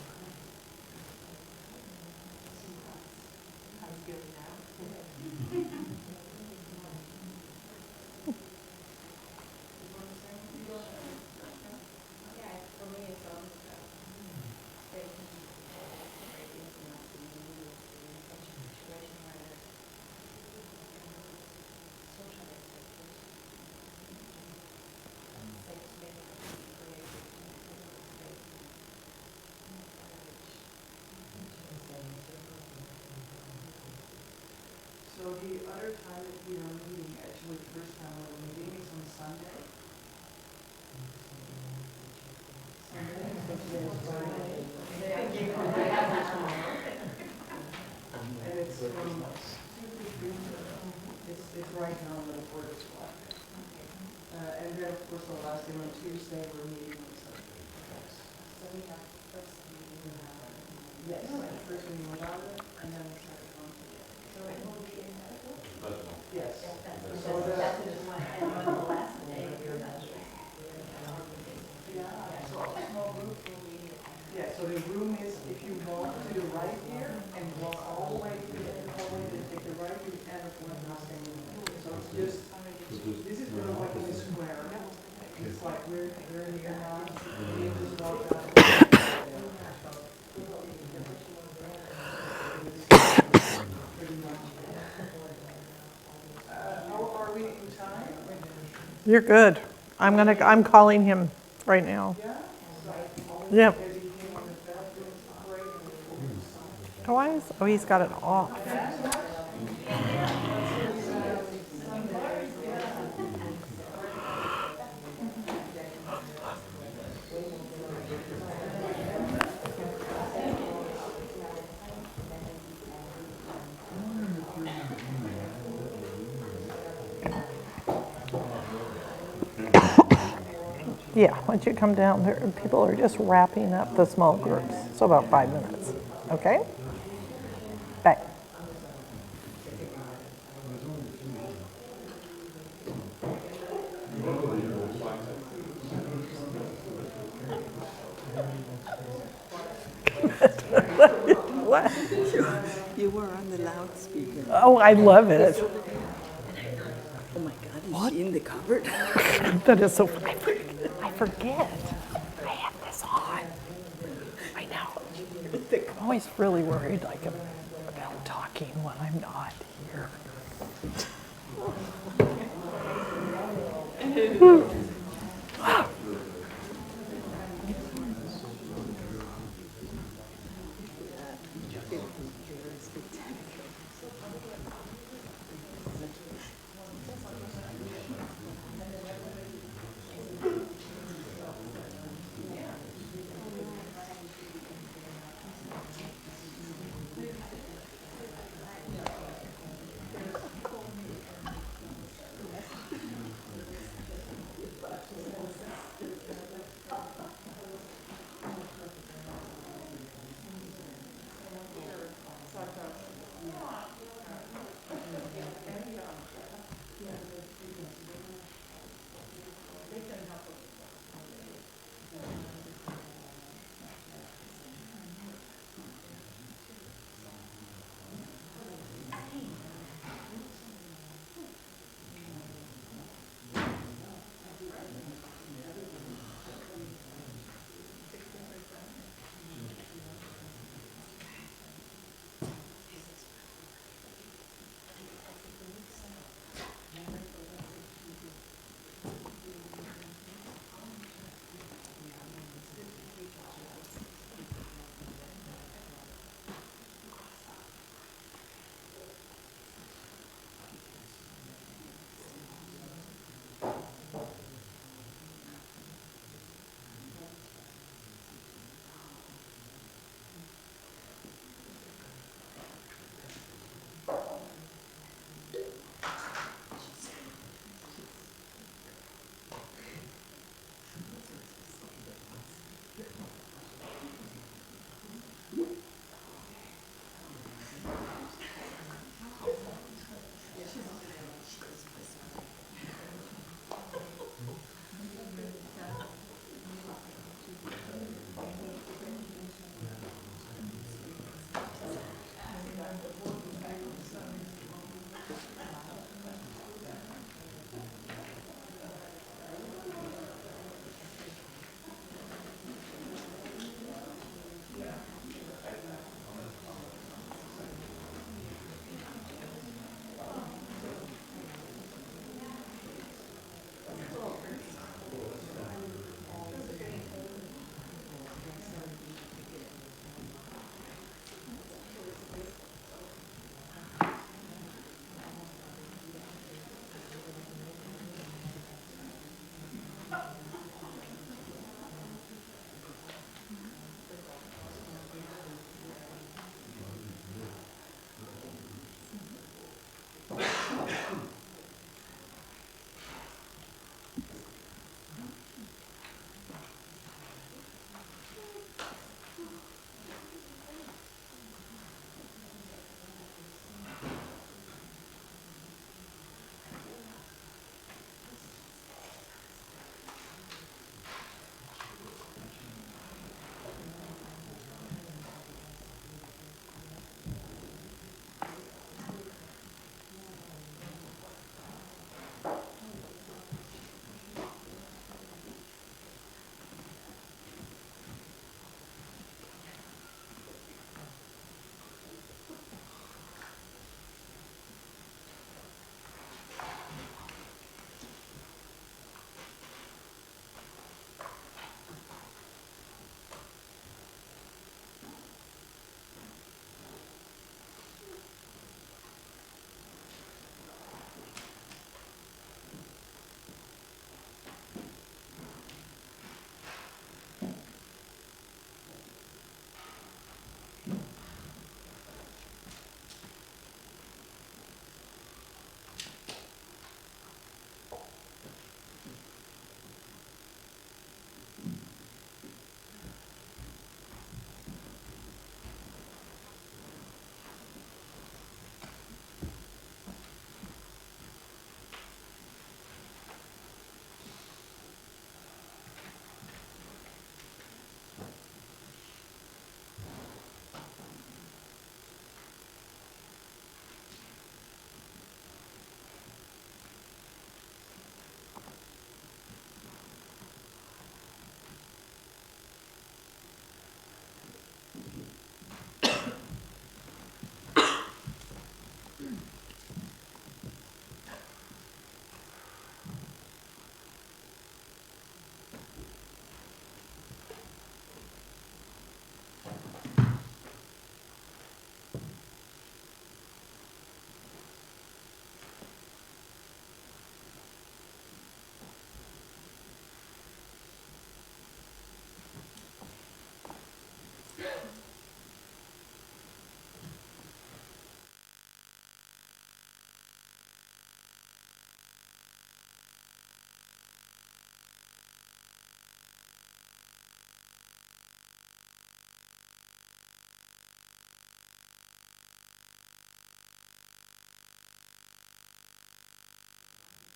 How you feeling now? Yeah, for me it's always about taking breaks and not being in such a situation where there's social expectations. Safe space to create space. So the other time that we are meeting, actually the first time we were meeting is on Sunday. And it's from, it's right now on the board as well. then of course the last day on Tuesday, we're meeting on Sunday. So we have first meeting, Yes, first meeting without it, and then the second one together. so it will be in medical? Yes. That's So the the, one, and on the last day, you're not. yeah, so a small group will be, yeah, so the room is, if you walk to the right here and walk all the way to the end hallway, then take the right, you end up in the same room. So it's just, this is gonna look like a square. It's like we're here now, you just walk out. Pretty much. How are we in time? You're good. I'm calling him right now. Yeah? Yep. Oh, he's got it off. Yeah, once you come down there, people are just wrapping up the small groups. So about 5 minutes. Okay? Bye. What? You were on the loudspeaker. Oh, I love it. Oh my God, is she in the cupboard? That is so funny. I forget. I have this on. I know. I'm always really worried like about talking when I'm not here.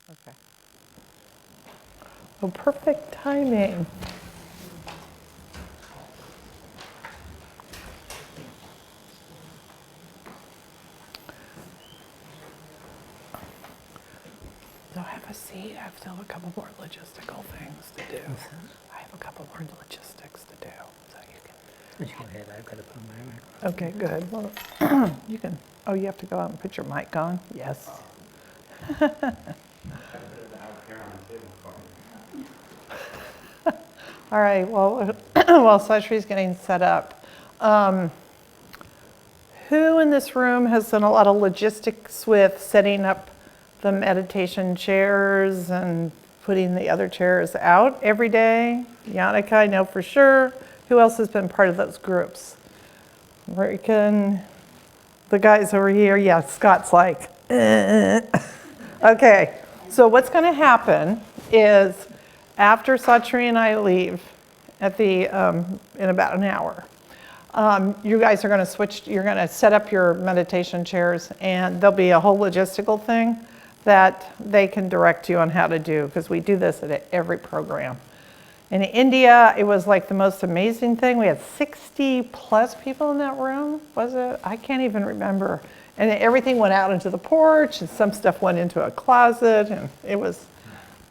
Okay. Oh, perfect timing. So I have a seat. I still have a couple more logistical things to do. I have a couple more logistics to do. So you can. Go ahead, I've got to put my mic on. Okay, good. Well, you can. Oh, you have to go out and put your mic on? Yes. All right, well, while Satri's getting set up, who in this room has done a lot of logistics with setting up the meditation chairs and putting the other chairs out every day? Yannicka, I know for sure. Who else has been part of those groups? Ricken, the guys over here, yeah, Scott's like, Okay, so what's gonna happen is after Satri and I leave at the, in about an hour, you guys are gonna switch, you're gonna set up your meditation chairs, and there'll be a whole logistical thing that they can direct you on how to do, because we do this at every program. In India, it was like the most amazing thing. We had 60 plus people in that room, was it? I can't even remember. And everything went out into the porch, and some stuff went into a closet, and it was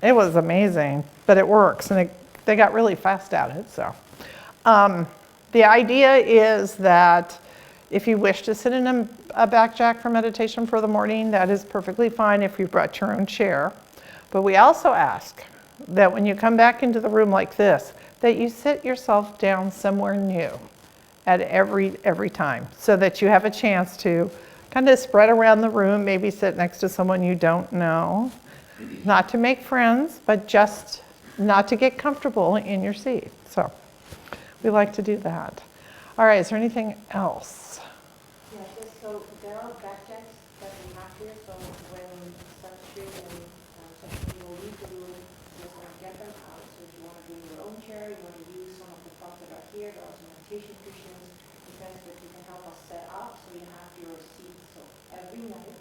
amazing, but it works, and they got really fast at it, so. The idea is that if you wish to sit in a back jack for meditation for the morning, that is perfectly fine if you brought your own chair. But we also ask that when you come back into the room like this, that you sit yourself down somewhere new at every time, so that you have a chance to kind of spread around the room, maybe sit next to someone you don't know, not to make friends, but just not to get comfortable in your seat. So we like to do that. All right, is there anything else? Yeah, just so there are backjacks that we have here, so when Satri and Satri will leave the room, just get them out. So if you want to bring your own chair, you want to use some of the props that are here, there are some meditation cushions, because that you can help us set up so you have your seat. So every night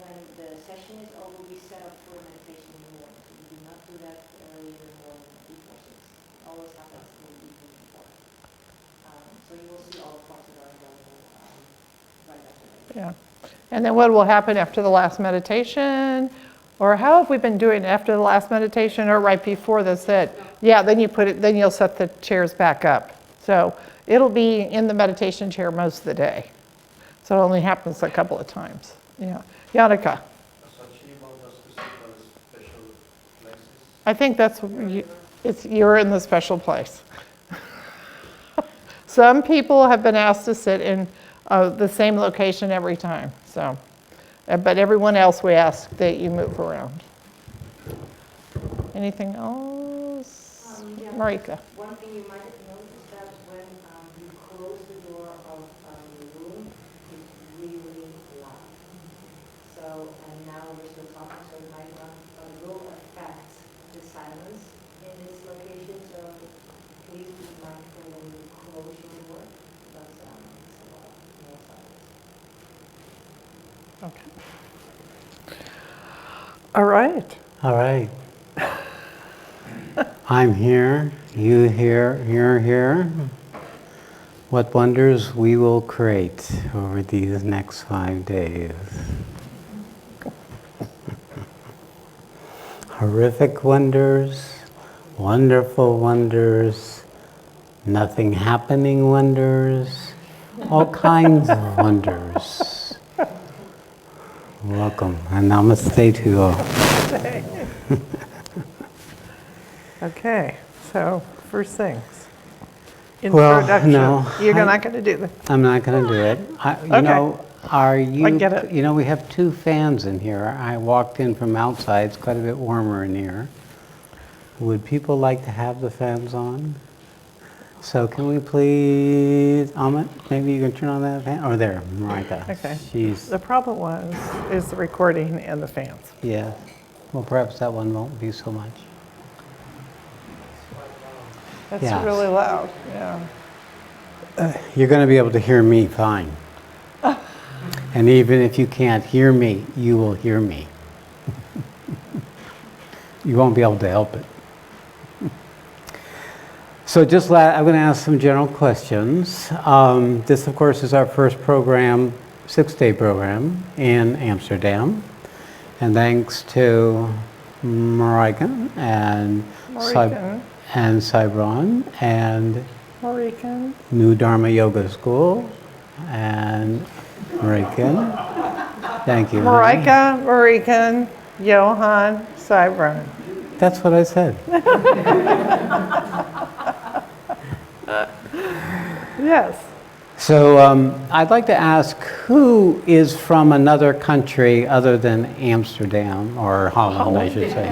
when the session is over, we set up for meditation in the morning. So we do not do that early in the morning before 6. It always happens in the evening before. So you will see all the parts that are available right after that. Yeah. And then what will happen after the last meditation? Or how have we been doing after the last meditation or right before the sit? Yeah, then you'll set the chairs back up. So it'll be in the meditation chair most of the day. So it only happens a couple of times. Yeah. Yannicka. I think you're in the special place. Some people have been asked to sit in the same location every time, so. But everyone else, we ask that you move around. Anything else? Yeah. Marika. One thing you might have noticed that when you close the door of the room, it's really loud. So, and now we're still talking, so it might not, but it will affect the silence in this location. So please be mindful when you close your door, because it's a lot more silence. Okay. All right. All right. I'm here, you here, you're here. What wonders we will create over these next 5 days. Horrific wonders, wonderful wonders, nothing happening wonders, all kinds of wonders. Welcome, and namaste to you all. Okay, so first things. Well, Introduction. no, You're not going to do that. I'm not going to do it. You Okay. know, are you? I get it. You know, we have 2 fans in here. I walked in from outside. It's quite a bit warmer in here. Would people like to have the fans on? So can we please, Amit, maybe you can turn on that fan? Oh, there, Marika. Okay. She's, The problem is the recording and the fans. yeah. Well, perhaps that one won't be so much. That's Yes. really loud, yeah. You're going to be able to hear me fine. And even if you can't hear me, you will hear me. You won't be able to help it. So I'm going to ask some general questions. This, of course, is our first program, 6-day program in Amsterdam. And thanks to Marika and Cybron and Marikan. New Dharma Yoga School and Marikan. Thank you. Marika, Marikan, Johan, Cybron. That's what I said. Yes. So I'd like to ask, who is from another country other than Amsterdam, or Holland, I should say?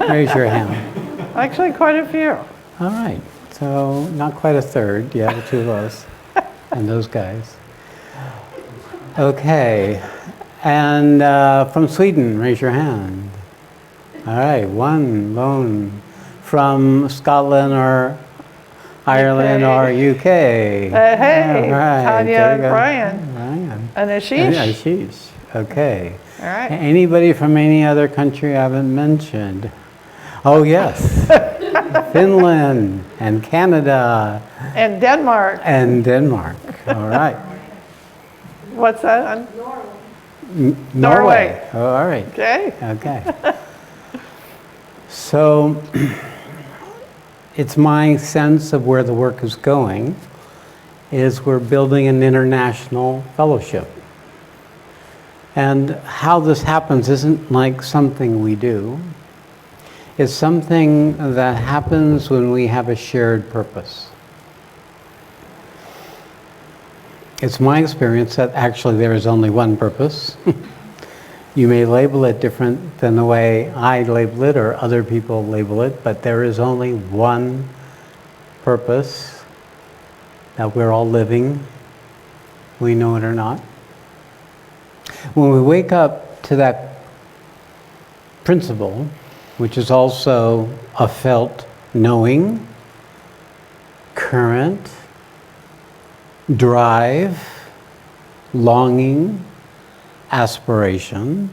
Raise your hand. Actually, quite a few. All right. So not quite a third. Yeah, the two of us and those guys. Okay. And from Sweden, raise your hand. All right. One lone. From Scotland or Ireland or UK. Hey, All right, Tanya there and you go. Brian. Brian. And Ashish. And Ashish. Okay. All right. Anybody from any other country I haven't mentioned? Oh, yes. Finland and Canada. And Denmark. And Denmark. All right. What's that? Norway. Oh, all right. Okay. Okay. So it's my sense of where the work is going is we're building an international fellowship. And how this happens isn't like something we do. It's something that happens when we have a shared purpose. It's my experience that actually there is only one purpose. You may label it different than the way I label it or other people label it, but there is only one purpose that we're all living, we know it or not. When we wake up to that principle, which is also a felt knowing, current, drive, longing, aspiration,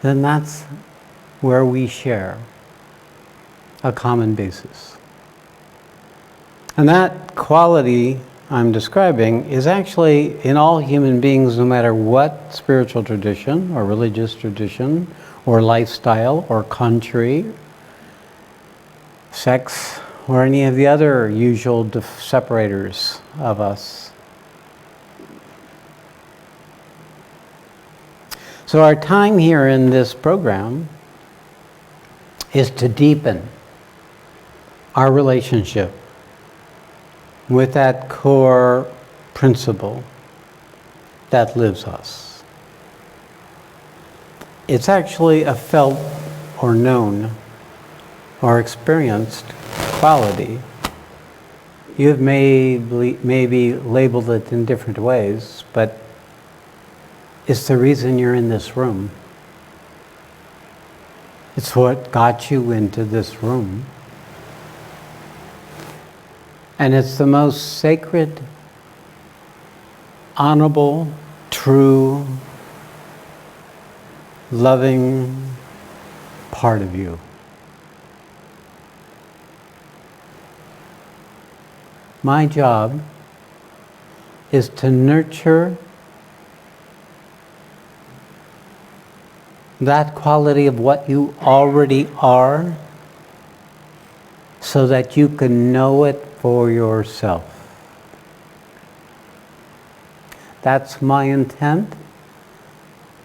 then that's where we share a common basis. And that quality I'm describing is actually in all human beings, no matter what spiritual tradition or religious tradition or lifestyle or country, sex, or any of the other usual separators of us. So our time here in this program is to deepen our relationship with that core principle that lives us. It's actually a felt or known or experienced quality. You've maybe labeled it in different ways, but it's the reason you're in this room. It's what got you into this room. And it's the most sacred, honorable, true, loving part of you. My job is to nurture that quality of what you already are so that you can know it for yourself. That's my intent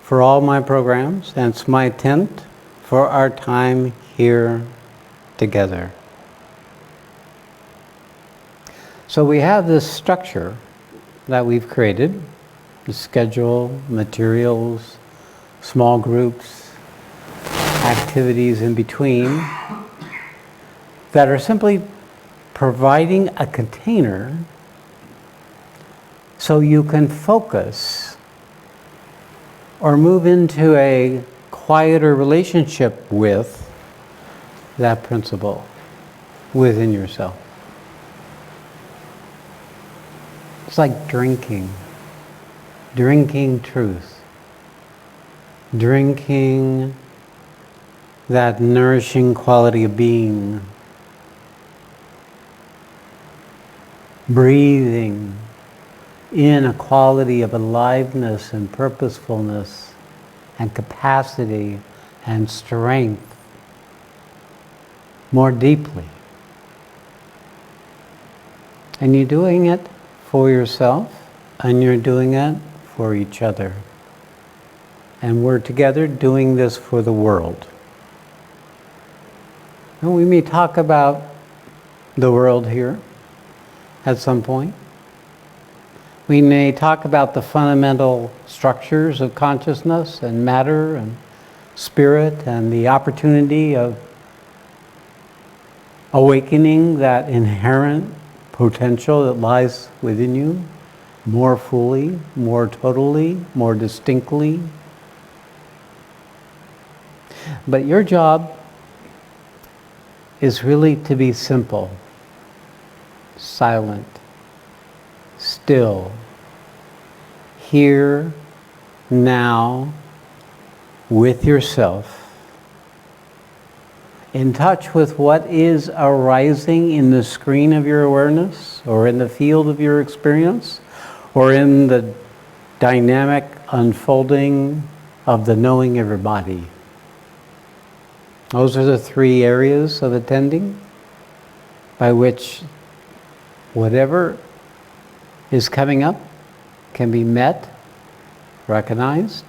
for all my programs, and it's my intent for our time here together. So we have this structure that we've created, the schedule, materials, small groups, activities in between, that are simply providing a container so you can focus or move into a quieter relationship with that principle within yourself. It's like drinking truth, drinking that nourishing quality of being, breathing in a quality of aliveness and purposefulness and capacity and strength more deeply. And you're doing it for yourself, and you're doing it for each other. And we're together doing this for the world. And we may talk about the world here at some point. We may talk about the fundamental structures of consciousness and matter and spirit and the opportunity of awakening that inherent potential that lies within you more fully, more totally, more distinctly. But your job is really to be simple, silent, still, here, now, with yourself, in touch with what is arising in the screen of your awareness, or in the field of your experience, or in the dynamic unfolding of the knowing of your body. Those are the three areas of attending by which whatever is coming up can be met, recognized,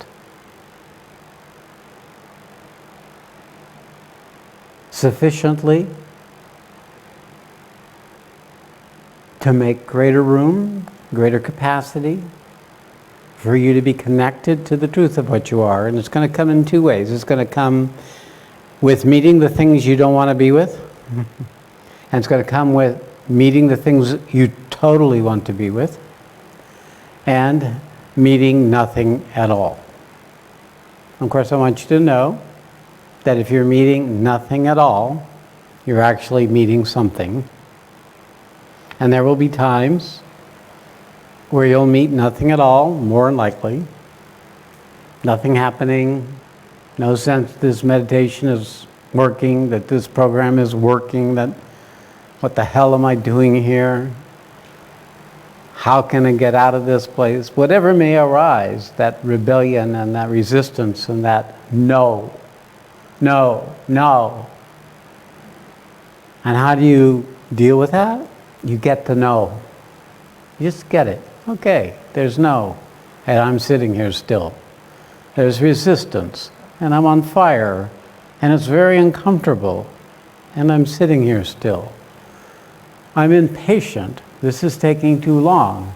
sufficiently to make greater room, greater capacity for you to be connected to the truth of what you are. And it's going to come in two ways. It's going to come with meeting the things you don't want to be with, and it's going to come with meeting the things you totally want to be with, and meeting nothing at all. Of course, I want you to know that if you're meeting nothing at all, you're actually meeting something. And there will be times where you'll meet nothing at all, more than likely. Nothing happening, no sense this meditation is working, that this program is working, that what the hell am I doing here? How can I get out of this place? Whatever may arise, that rebellion and that resistance and that no. And how do you deal with that? You get the no. You just get it. Okay, there's no, and I'm sitting here still. There's resistance, and I'm on fire, and it's very uncomfortable, and I'm sitting here still. I'm impatient. This is taking too long.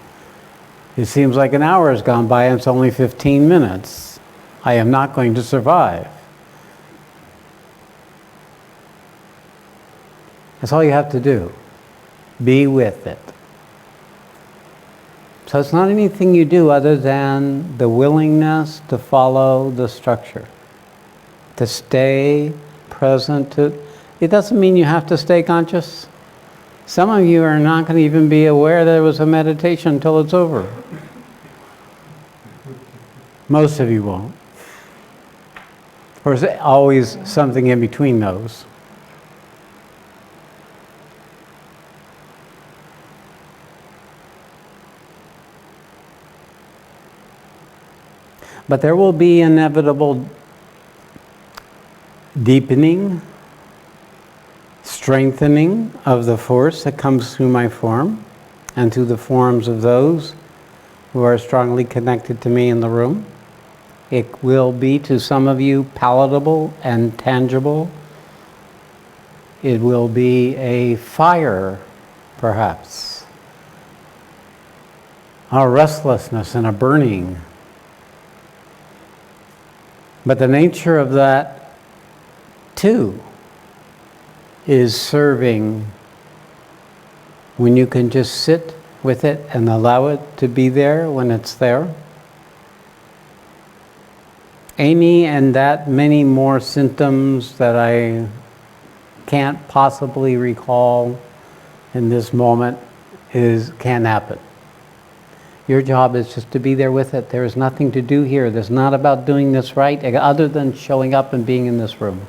It seems like an hour has gone by and it's only 15 minutes. I am not going to survive. That's all you have to do. Be with it. So it's not anything you do other than the willingness to follow the structure, to stay present. It doesn't mean you have to stay conscious. Some of you are not going to even be aware there was a meditation until it's over. Most of you won't. Or is it always something in between those? But there will be inevitable deepening, strengthening of the force that comes through my form and through the forms of those who are strongly connected to me in the room. It will be to some of you palatable and tangible. It will be a fire, perhaps, a restlessness and a burning. But the nature of that, too, is serving when you can just sit with it and allow it to be there when it's there. Any and that many more symptoms that I can't possibly recall in this moment can happen. Your job is just to be there with it. There is nothing to do here. It's not about doing this right other than showing up and being in this room.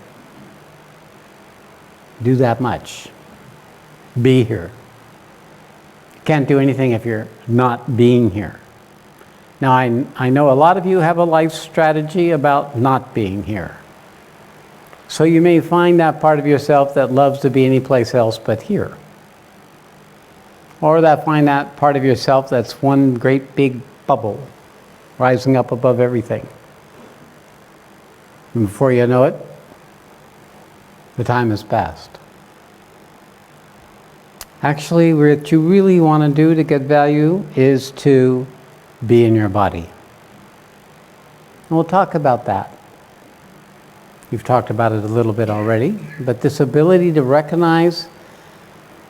Do that much. Be here. You can't do anything if you're not being here. Now, I know a lot of you have a life strategy about not being here. So you may find that part of yourself that loves to be anyplace else but here. Or find that part of yourself that's one great big bubble rising up above everything. And before you know it, the time has passed. Actually, what you really want to do to get value is to be in your body. And we'll talk about that. You've talked about it a little bit already, but this ability to recognize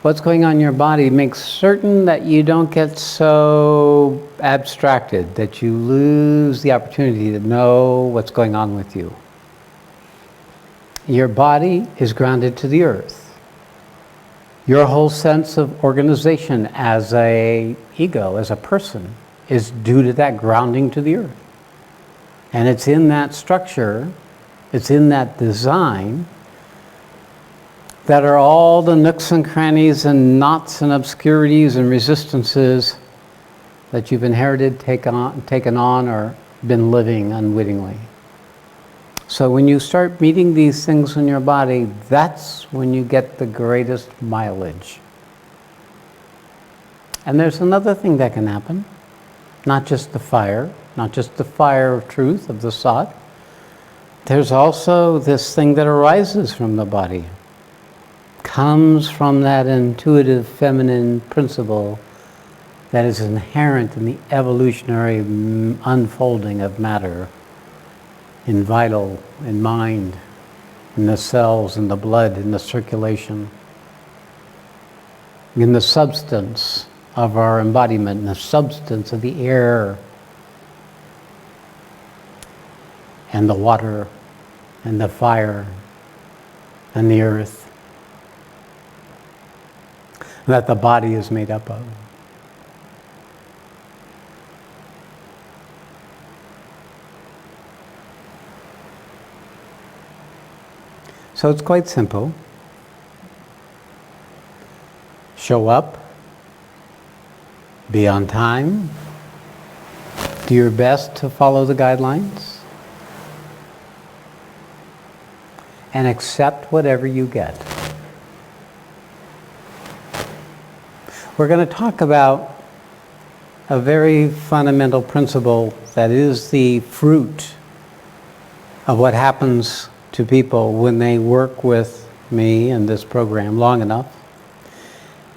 what's going on in your body makes certain that you don't get so abstracted, that you lose the opportunity to know what's going on with you. Your body is grounded to the earth. Your whole sense of organization as an ego, as a person, is due to that grounding to the earth. And it's in that structure, it's in that design, that are all the nooks and crannies and knots and obscurities and resistances that you've inherited, taken on, or been living unwittingly. So when you start meeting these things in your body, that's when you get the greatest mileage. And there's another thing that can happen. Not just the fire of truth, of the thought. There's also this thing that arises from the body. Comes from that intuitive feminine principle that is inherent in the evolutionary unfolding of matter, in vital, in mind, in the cells, in the blood, in the circulation, in the substance of our embodiment, in the substance of the air and the water and the fire and the earth that the body is made up of. So it's quite simple. Show up, be on time, do your best to follow the guidelines, and accept whatever you get. We're going to talk about a very fundamental principle that is the fruit of what happens to people when they work with me in this program long enough.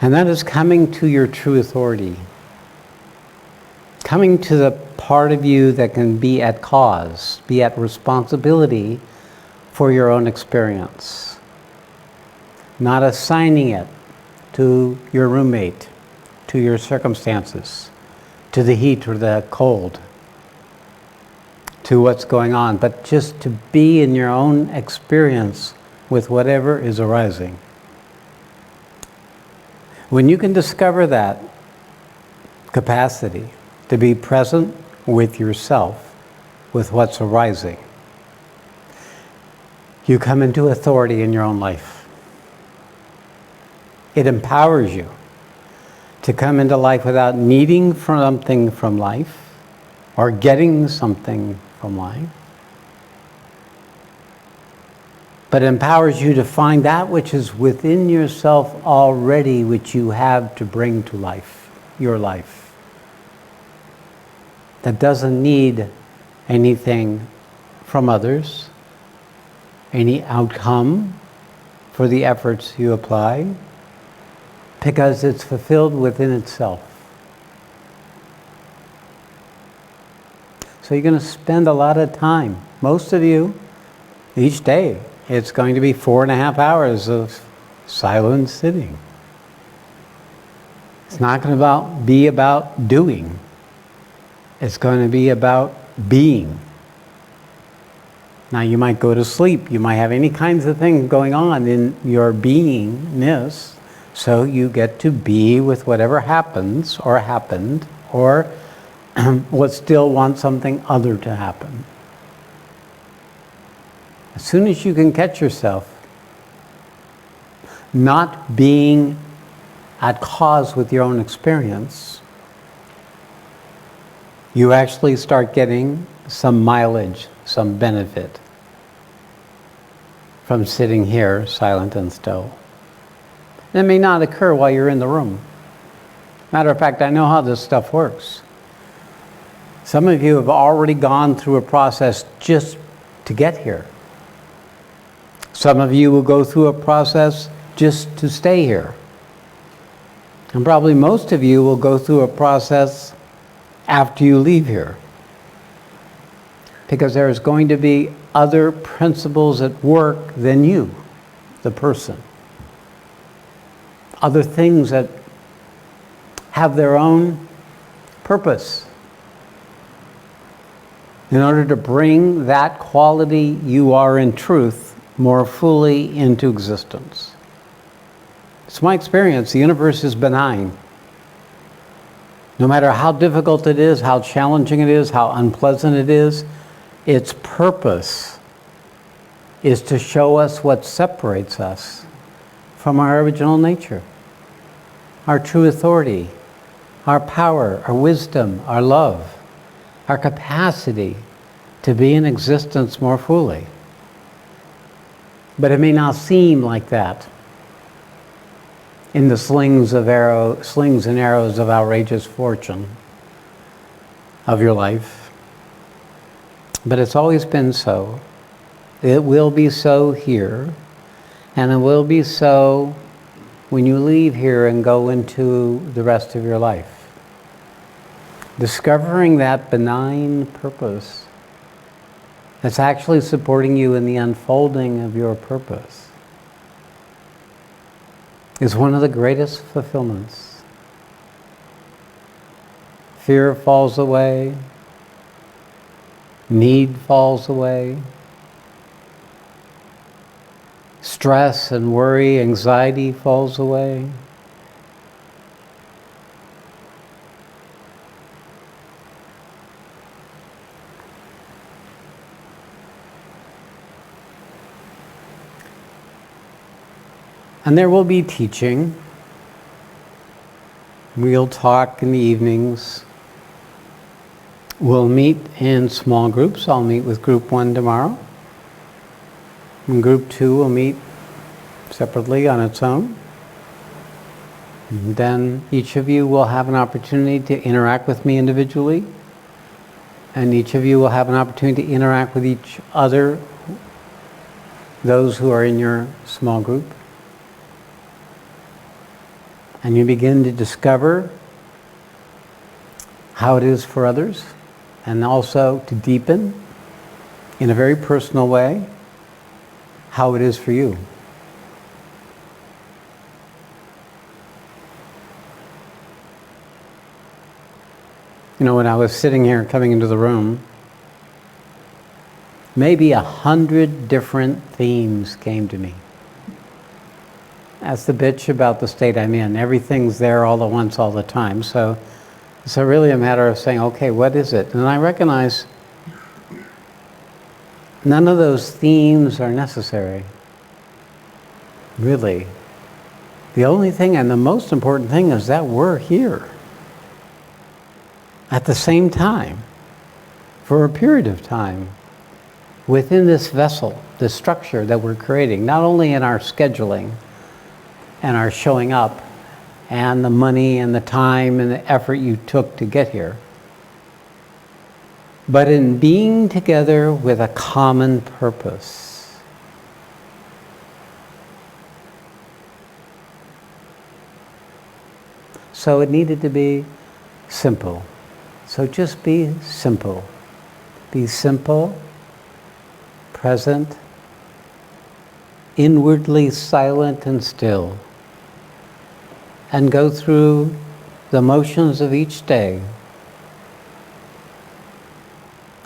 And that is coming to your true authority. Coming to the part of you that can be at cause, be at responsibility for your own experience. Not assigning it to your roommate, to your circumstances, to the heat or the cold, to what's going on, but just to be in your own experience with whatever is arising. When you can discover that capacity to be present with yourself, with what's arising, you come into authority in your own life. It empowers you to come into life without needing something from life or getting something from life, but empowers you to find that which is within yourself already, which you have to bring to life, your life. That doesn't need anything from others, any outcome for the efforts you apply, because it's fulfilled within itself. So you're going to spend a lot of time, most of you, each day. It's going to be 4.5 hours of silent sitting. It's not going to be about doing. It's going to be about being. Now you might go to sleep. You might have any kinds of things going on in your beingness. So you get to be with whatever happens or happened or what still wants something other to happen. As soon as you can catch yourself not being at cause with your own experience, you actually start getting some mileage, some benefit from sitting here silent and still. And it may not occur while you're in the room. Matter of fact, I know how this stuff works. Some of you have already gone through a process just to get here. Some of you will go through a process just to stay here. And probably most of you will go through a process after you leave here. Because there is going to be other principles at work than you, the person. Other things that have their own purpose. In order to bring that quality you are in truth more fully into existence. It's my experience, the universe is benign. No matter how difficult it is, how challenging it is, how unpleasant it is, its purpose is to show us what separates us from our original nature. Our true authority, our power, our wisdom, our love, our capacity to be in existence more fully. But it may not seem like that in the slings and arrows of outrageous fortune of your life. But it's always been so. It will be so here, and it will be so when you leave here and go into the rest of your life. Discovering that benign purpose that's actually supporting you in the unfolding of your purpose is one of the greatest fulfillments. Fear falls away. Need falls away. Stress and worry, anxiety falls away. And there will be teaching. We'll talk in the evenings. We'll meet in small groups. I'll meet with group 1 tomorrow. And group 2 will meet separately on its own. And then each of you will have an opportunity to interact with me individually. And each of you will have an opportunity to interact with each other, those who are in your small group. And you begin to discover how it is for others, and also to deepen in a very personal way how it is for you. You know, when I was sitting here coming into the room, maybe 100 different themes came to me. That's the bitch about the state I'm in. Everything's there all at once, all the time. So it's really a matter of saying, okay, what is it? And I recognize none of those themes are necessary. Really. The only thing and the most important thing is that we're here at the same time for a period of time within this vessel, this structure that we're creating, not only in our scheduling and our showing up and the money and the time and the effort you took to get here, but in being together with a common purpose. So it needed to be simple. So just be simple. Be simple, present, inwardly silent and still. And go through the motions of each day.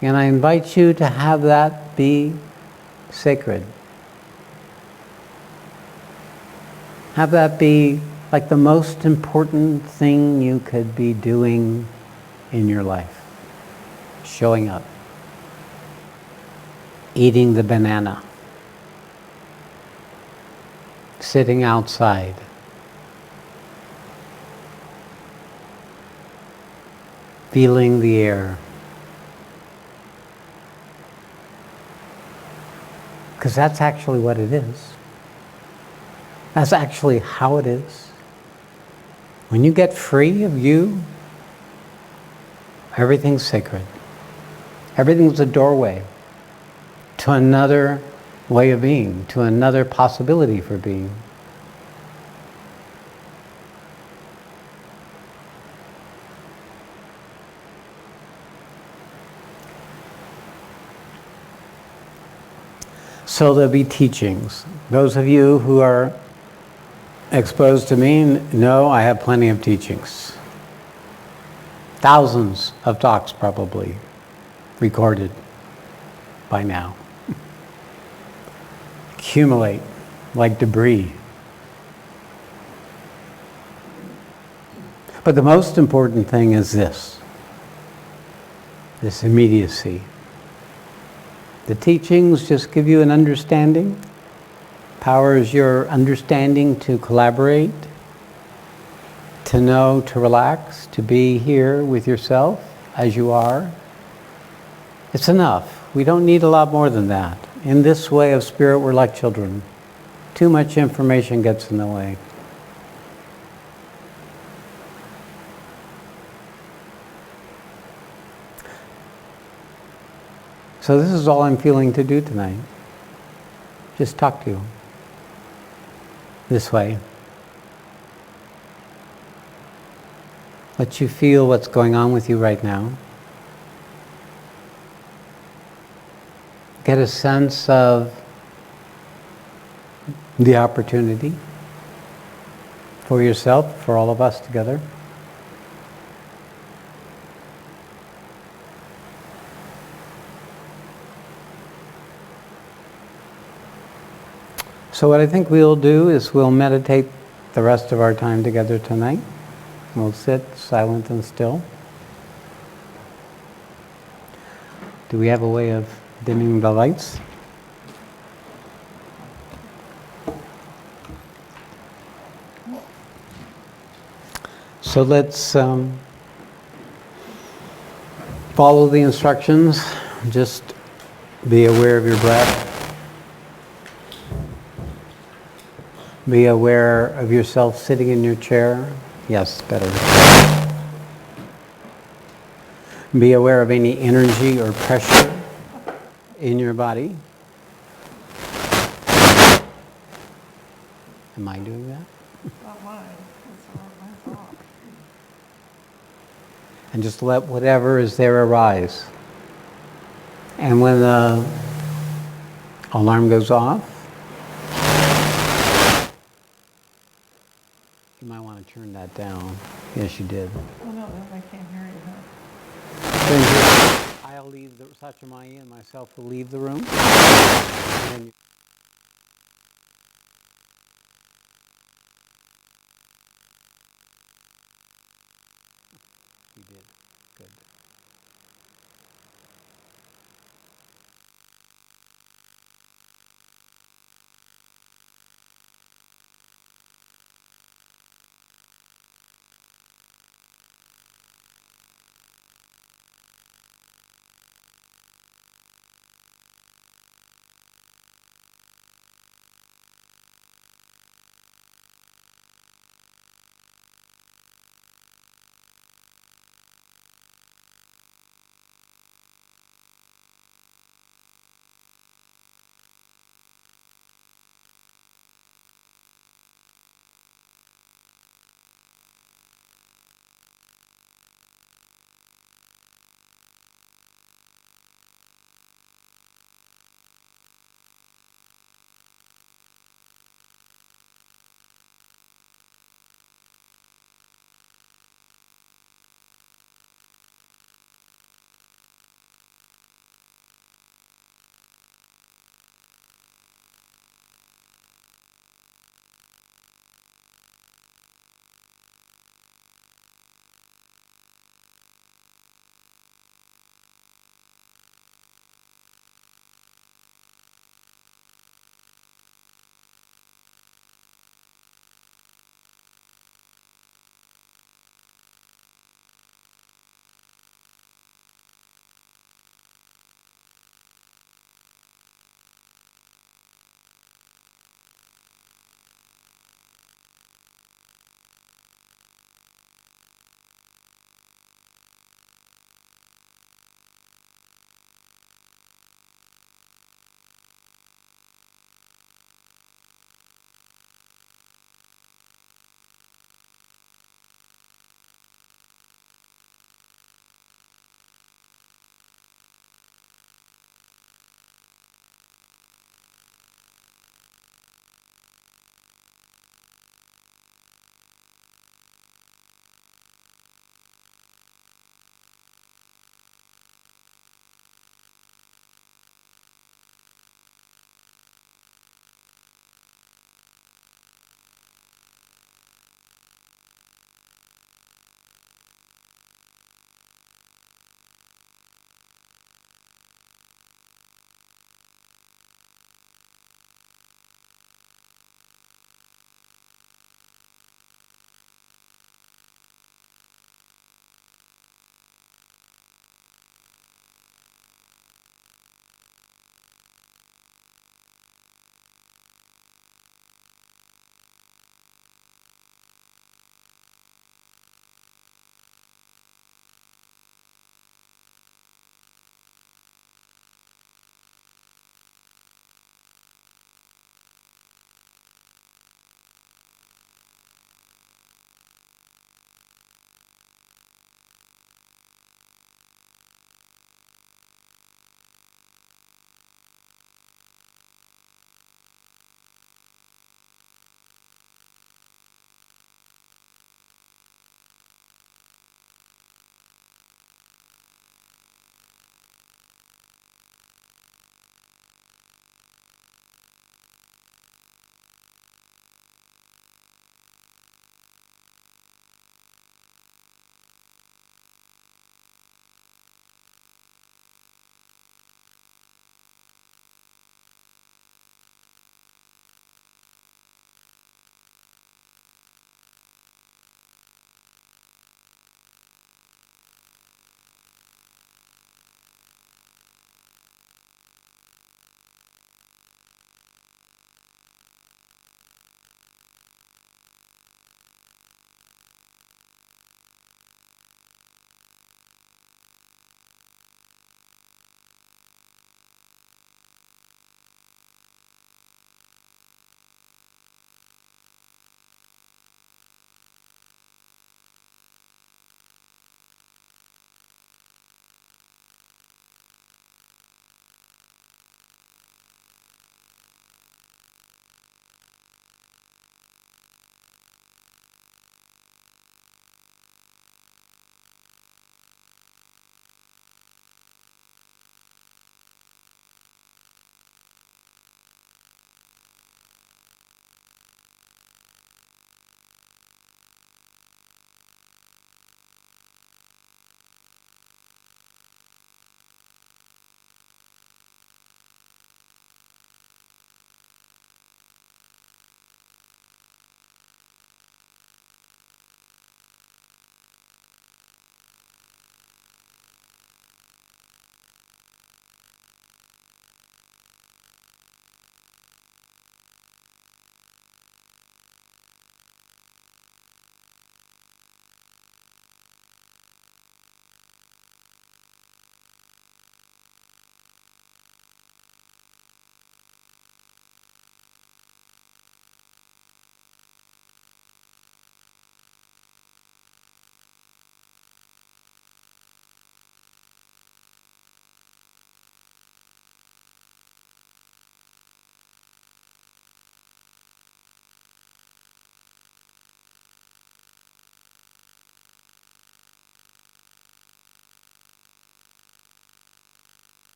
And I invite you to have that be sacred. Have that be like the most important thing you could be doing in your life. Showing up. Eating the banana. Sitting outside. Feeling the air. Because that's actually what it is. That's actually how it is. When you get free of you, everything's sacred. Everything's a doorway to another way of being, to another possibility for being. So there'll be teachings. Those of you who are exposed to me know I have plenty of teachings. Thousands of talks probably recorded by now. Accumulate like debris. But the most important thing is this immediacy. The teachings just give you an understanding, powers your understanding to collaborate, to know, to relax, to be here with yourself as you are. It's enough. We don't need a lot more than that. In this way of spirit, we're like children. Too much information gets in the way. So this is all I'm feeling to do tonight. Just talk to you. This way. Let you feel what's going on with you right now. Get a sense of the opportunity for yourself, for all of us together. So what I think we'll do is we'll meditate the rest of our time together tonight. We'll sit silent and still. Do we have a way of dimming the lights? So let's follow the instructions. Just be aware of your breath. Be aware of yourself sitting in your chair. Yes, better. Be aware of any energy or pressure in your body. Am I doing that? Not mine. It's not my fault. And just let whatever is there arise. And when the alarm goes off, you might want to turn that down. Yes, you did. Oh, no, I can't hear you. Then I'll leave, Satchimaya and myself will leave the room. And then you did. Good.